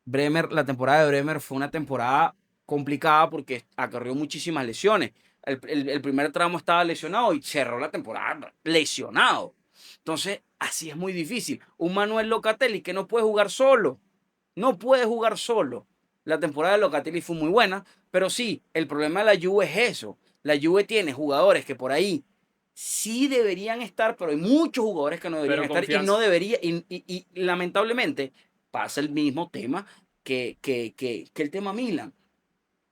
La temporada de Bremer fue una temporada complicada porque acarreó muchísimas lesiones. El primer tramo estaba lesionado y cerró la temporada lesionado. Entonces, así es muy difícil. Un Manuel Locatelli que no puede jugar solo. No puede jugar solo. La temporada de Locatelli fue muy buena, pero sí, el problema de la Juve es eso. La Juve tiene jugadores que por ahí sí deberían estar, pero hay muchos jugadores que no deberían Pero estar y no confianza. debería, y lamentablemente pasa el mismo tema que el tema Milan.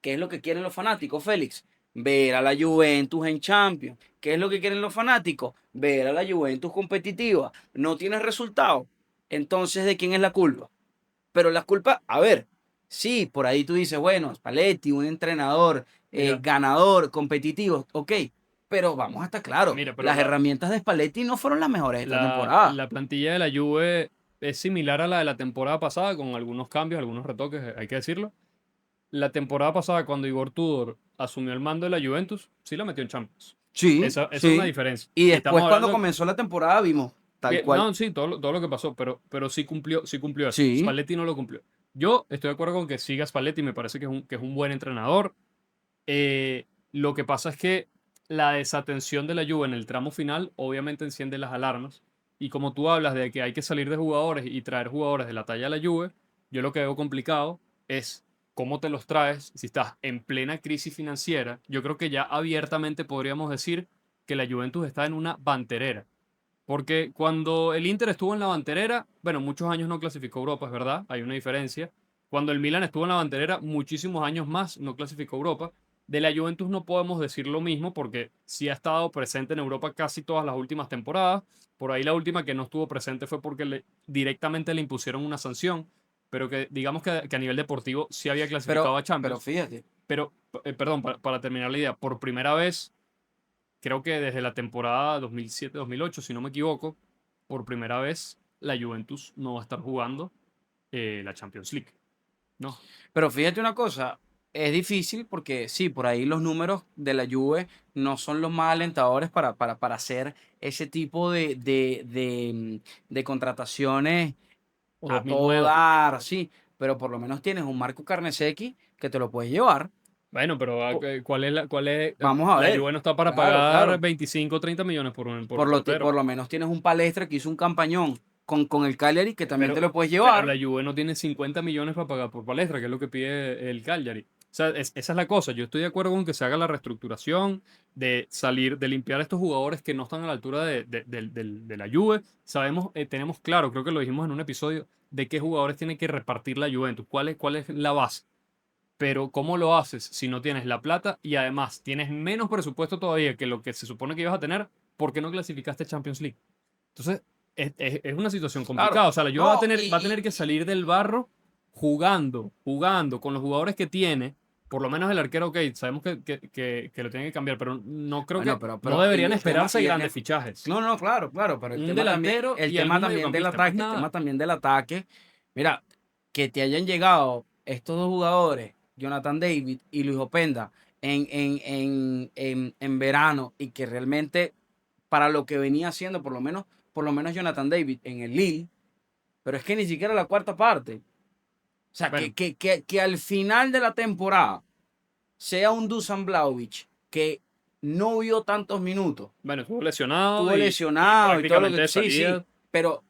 ¿Qué es lo que quieren los fanáticos, Félix? Ver a la Juventus en Champions. ¿Qué es lo que quieren los fanáticos? Ver a la Juventus competitiva. No tienes resultado. Entonces, ¿de quién es la culpa? Pero la culpa, a ver, sí, por ahí tú dices, bueno, Spalletti, un entrenador Mira, ganador, competitivo, ok, pero vamos a estar claros, mira, pero las herramientas de Spalletti no fueron las mejores esta temporada. la plantilla de la Juve es similar a la de la temporada pasada, con algunos cambios, algunos retoques, hay que decirlo. La temporada pasada, cuando Igor Tudor asumió el mando de la Juventus, sí la metió en Champions. Sí, Esa es una sí. diferencia. Y Y estamos después cuando hablando de, comenzó la temporada vimos tal bien, cual. no, sí, todo lo que pasó, pero sí cumplió eso. Sí, Spalletti no lo cumplió. Yo estoy de acuerdo con que siga Spalletti, me parece que es un buen entrenador. Lo que pasa es que la desatención de la Juve en el tramo final obviamente enciende las alarmas. Y como tú hablas de que hay que salir de jugadores y traer jugadores de la talla de la Juve, yo lo que veo complicado es cómo te los traes si estás en plena crisis financiera. Yo creo que ya abiertamente podríamos decir que la Juventus está en una banterera. Porque cuando el Inter estuvo en la banterera, bueno, muchos años no clasificó a Europa, es verdad, hay una diferencia. Cuando el Milan estuvo en la banterera, muchísimos años más no clasificó a Europa. De la Juventus no podemos decir lo mismo porque sí ha estado presente en Europa casi todas las últimas temporadas. Por ahí la última que no estuvo presente fue porque directamente le impusieron una sanción, pero que digamos que a nivel deportivo sí había clasificado a pero Champions. fíjate, Pero, perdón, para terminar la idea, por primera vez creo que desde la temporada 2007-2008, si no me equivoco, por primera vez la Juventus no va a estar jugando la Champions League. No. pero fíjate una cosa, es difícil porque sí, por ahí los números de la Juve no son los más alentadores para hacer ese tipo de contrataciones O a todo 2009. dar, sí, pero por lo menos tienes un Marco Carnesecchi que te lo puedes llevar. Bueno, pero Po- ¿cuál es? Vamos a La ver, Juve no está para claro, pagar claro. 25 o 30 millones por un portero. Por lo menos tienes un Palestra que hizo un campañón con el Cagliari que también te Pero, lo puedes pero llevar. la Juve no tiene 50 millones para pagar por Palestra, que es lo que pide el Cagliari. sea, esa es la cosa. Yo estoy de acuerdo con que se haga la reestructuración, de salir, de limpiar a estos jugadores que no están a la altura de la Juve. Sabemos, tenemos claro, creo que lo dijimos en un episodio, de qué jugadores tiene que repartir la Juventus, cuál es la base. Pero ¿cómo lo haces si no tienes la plata y además tienes menos presupuesto todavía que lo que se supone que ibas a tener? ¿Por qué no clasificaste Champions League? Entonces, es una situación Claro, complicada. O sea, la Juve no, va a tener que salir del barro jugando con los jugadores que tiene. Por lo menos el arquero, ok, sabemos que lo tienen que cambiar, pero no creo bueno, que, no deberían esperarse y grandes fichajes. no, no, claro, claro, pero Un delantero y algún mediocampista, más el tema nada. también del ataque, mira, que te hayan llegado estos dos jugadores, Jonathan David y Luis Openda, en verano, y que realmente para lo que venía haciendo, por lo menos Jonathan David en el Lille, pero es que ni siquiera la cuarta parte. O sea, Bueno, que al final de la temporada sea un Dusan Vlahovic que no vio tantos minutos, bueno, estuvo lesionado estuvo y lesionado y todo lo prácticamente que... de Sí, sí, salida, pero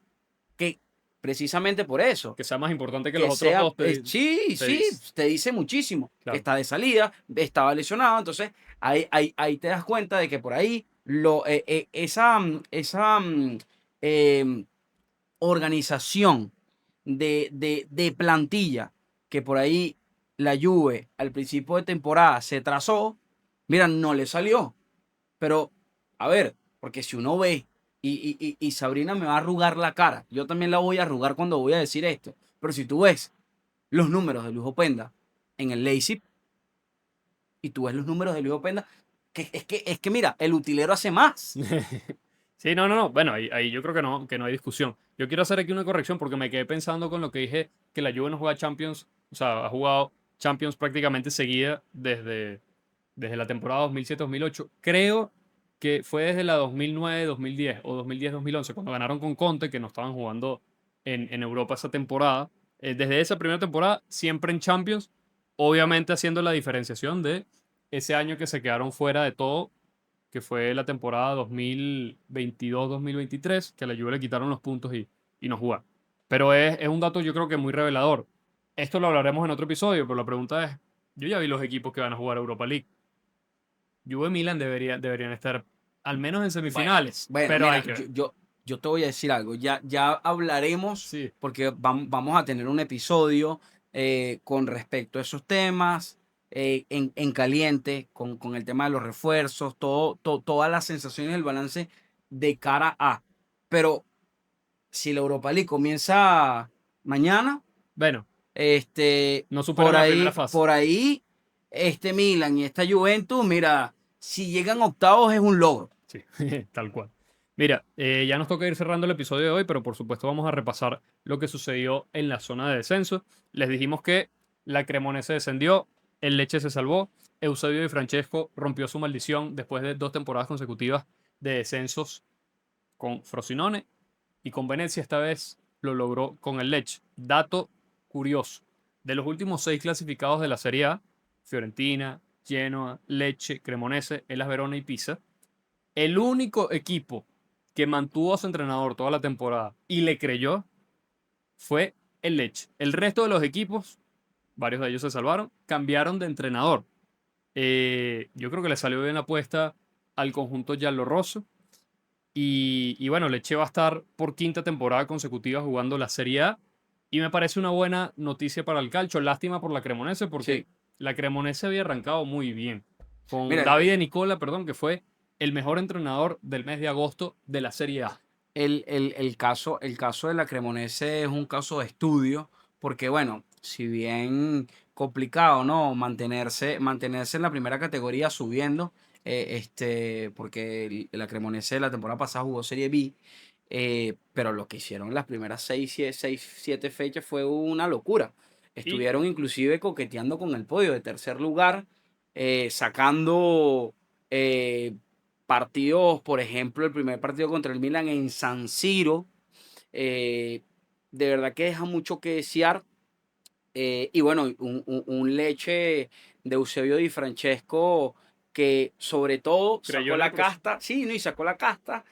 que precisamente por eso, que sea más importante que los que otros sea... dos, sí, te sí, dice. te dice muchísimo. Claro. Está de salida, estaba lesionado, entonces ahí te das cuenta de que por ahí esa em, organización de plantilla que por ahí la Juve al principio de temporada se trazó, mira, no le salió. Pero, a ver, porque si uno ve, y Sabrina me va a arrugar la cara, yo también la voy a arrugar cuando voy a decir esto, pero si tú ves los números de Luis Openda en el Leipzig y tú ves los números de Luis Openda, es que mira, el utilero hace más. Sí, no, no, no. Bueno, ahí yo creo que no hay discusión. Yo quiero hacer aquí una corrección porque me quedé pensando con lo que dije que la Juve no juega Champions, o sea, ha jugado Champions prácticamente seguida desde la temporada 2007-2008. Creo que fue desde la 2009-2010 o 2010-2011, cuando ganaron con Conte, que no estaban jugando en Europa esa temporada. Desde esa primera temporada, siempre en Champions, obviamente haciendo la diferenciación de ese año que se quedaron fuera de todo, que fue la temporada 2022-2023, que a la Juve le quitaron los puntos y no jugar. Pero es un dato yo creo que muy revelador. Esto lo hablaremos en otro episodio, pero la pregunta es, yo ya vi los equipos que van a jugar Europa League. Juve y Milan deberían estar al menos en Bueno, semifinales, bueno, pero hay mira, que ver. yo te voy a decir algo. Ya hablaremos, Sí. porque vamos a tener un episodio con respecto a esos temas, en caliente, con el tema de los refuerzos, todas las sensaciones del balance de cara a. Pero si la Europa League comienza mañana, Bueno, no superan la primera fase. por ahí, este Milan y esta Juventus, mira, si llegan octavos es un logro. Sí, tal cual. Mira, ya nos toca ir cerrando el episodio de hoy, pero por supuesto vamos a repasar lo que sucedió en la zona de descenso. Les dijimos que la Cremonese descendió, el Lecce se salvó, Eusebio Di Francesco rompió su maldición después de 2 temporadas consecutivas de descensos con Frosinone y con Venecia esta vez lo logró con el Lecce. Dato curioso, de los últimos 6 clasificados de la Serie A, Fiorentina, Genoa, Lecce, Cremonese, Hellas Verona y Pisa, el único equipo que mantuvo a su entrenador toda la temporada y le creyó fue el Lecce. El resto de los equipos, varios de ellos se salvaron, cambiaron de entrenador. Yo creo que le salió bien la apuesta al conjunto giallorosso. Y bueno, Lecce va a estar por 5.ª temporada consecutiva jugando la Serie A. Y me parece una buena noticia para el calcio. Lástima por la Cremonese porque Sí. la Cremonese había arrancado muy bien. Con Mira, Davide Nicola, perdón, que fue el mejor entrenador del mes de agosto de la Serie A. el caso de la Cremonese es un caso de estudio, porque bueno, si bien complicado, ¿no? Mantenerse en la primera categoría subiendo, porque la Cremonese la temporada pasada jugó Serie B, pero lo que hicieron las primeras 7 fechas fue una locura. Y, Estuvieron inclusive coqueteando con el podio de tercer lugar, sacando eh, partidos, por ejemplo, el primer partido contra el Milan en San Siro, eh, de verdad que deja mucho que desear. Y bueno, un Leche de Eusebio Di Francesco que sobre todo creyó sacó en el la proceso. casta, sí, ¿no? Y sacó la casta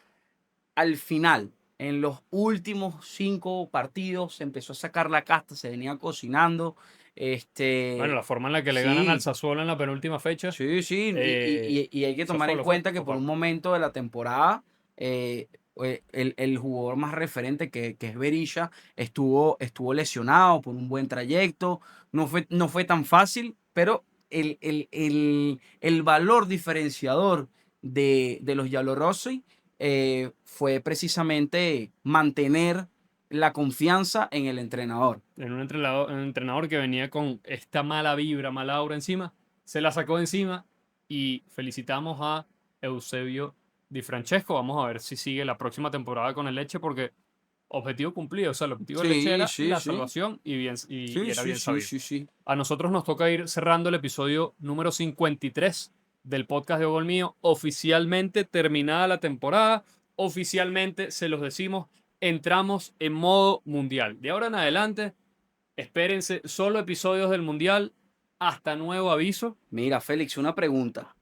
al final. En los últimos 5 partidos se empezó a sacar la casta, se venía cocinando. Bueno, la forma en la que le Sí. ganan al Sassuolo en la penúltima fecha. Sí, sí, y hay que tomar en Sassuolo cuenta que por fue. un momento de la temporada el jugador más referente que es Berisha estuvo lesionado por un buen trayecto, no fue tan fácil, pero el valor diferenciador de los Giallorossi fue precisamente mantener la confianza en el entrenador. En un entrenador que venía con esta mala vibra, mala aura encima, se la sacó de encima y felicitamos a Eusebio Di Francesco. Vamos a ver si sigue la próxima temporada con el Leche porque objetivo cumplido. O sea, el objetivo del Leche Sí, era sí, la sí. salvación y Sí, era sí, bien sí, sabido. sí, sí. A nosotros nos toca ir cerrando el episodio número 53 del podcast de Gol Mío. Oficialmente terminada la temporada, oficialmente se los decimos, entramos en modo mundial. De ahora en adelante, espérense solo episodios del mundial hasta nuevo aviso. Mira, Félix, una pregunta.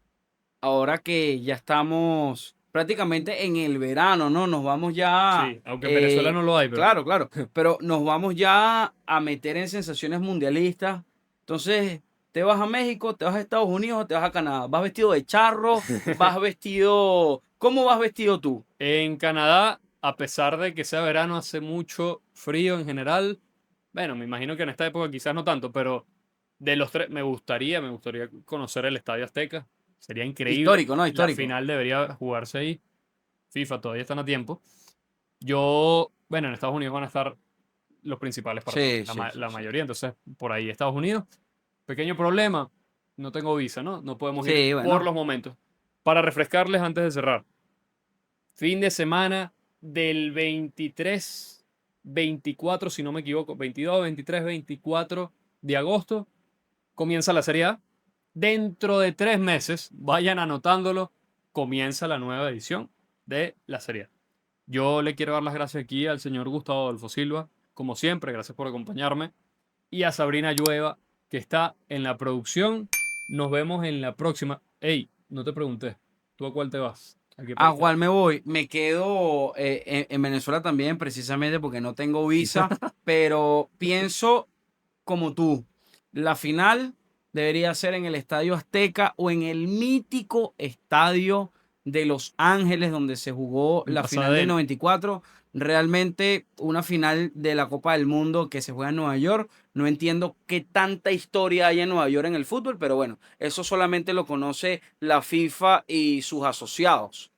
Ahora que ya estamos prácticamente en el verano, ¿no? Nos vamos ya, Sí, aunque en Venezuela no lo hay, pero claro, claro, pero nos vamos ya a meter en sensaciones mundialistas. Entonces, te vas a México, te vas a Estados Unidos o te vas a Canadá. ¿Vas vestido de charro? ¿Vas vestido... ¿Cómo vas vestido tú? en Canadá, a pesar de que sea verano, hace mucho frío en general. Bueno, me imagino que en esta época quizás no tanto, pero de los tres, me gustaría conocer el Estadio Azteca. Sería increíble. Histórico, ¿no? La Histórico. final debería jugarse ahí. FIFA todavía están a tiempo. Yo, bueno, en Estados Unidos van a estar los principales partidos, Sí, sí, sí, la sí. mayoría, entonces por ahí Estados Unidos. Pequeño problema, no tengo visa, ¿no? No podemos ir Sí, por bueno. los momentos. Para refrescarles antes de cerrar, fin de semana del 23, 24, si no me equivoco, 22, 23, 24 de agosto, comienza la Serie A. Dentro de 3 meses, vayan anotándolo, comienza la nueva edición de la Serie A. Yo le quiero dar las gracias aquí al señor Gustavo Adolfo Silva, como siempre, gracias por acompañarme, y a Sabrina Llueva, que está en la producción. Nos vemos en la próxima. Ey, no te pregunté, ¿tú a cuál te vas? ¿A qué ¿A país te vas? cuál me voy? Me quedo en Venezuela también, precisamente porque no tengo visa, pero pienso como tú. La final debería ser en el Estadio Azteca o en el mítico Estadio de Los Ángeles, donde se jugó En la final del Pasadena. 94. Realmente una final de la Copa del Mundo que se juega en Nueva York. No entiendo qué tanta historia hay en Nueva York en el fútbol, pero bueno, eso solamente lo conoce la FIFA y sus asociados.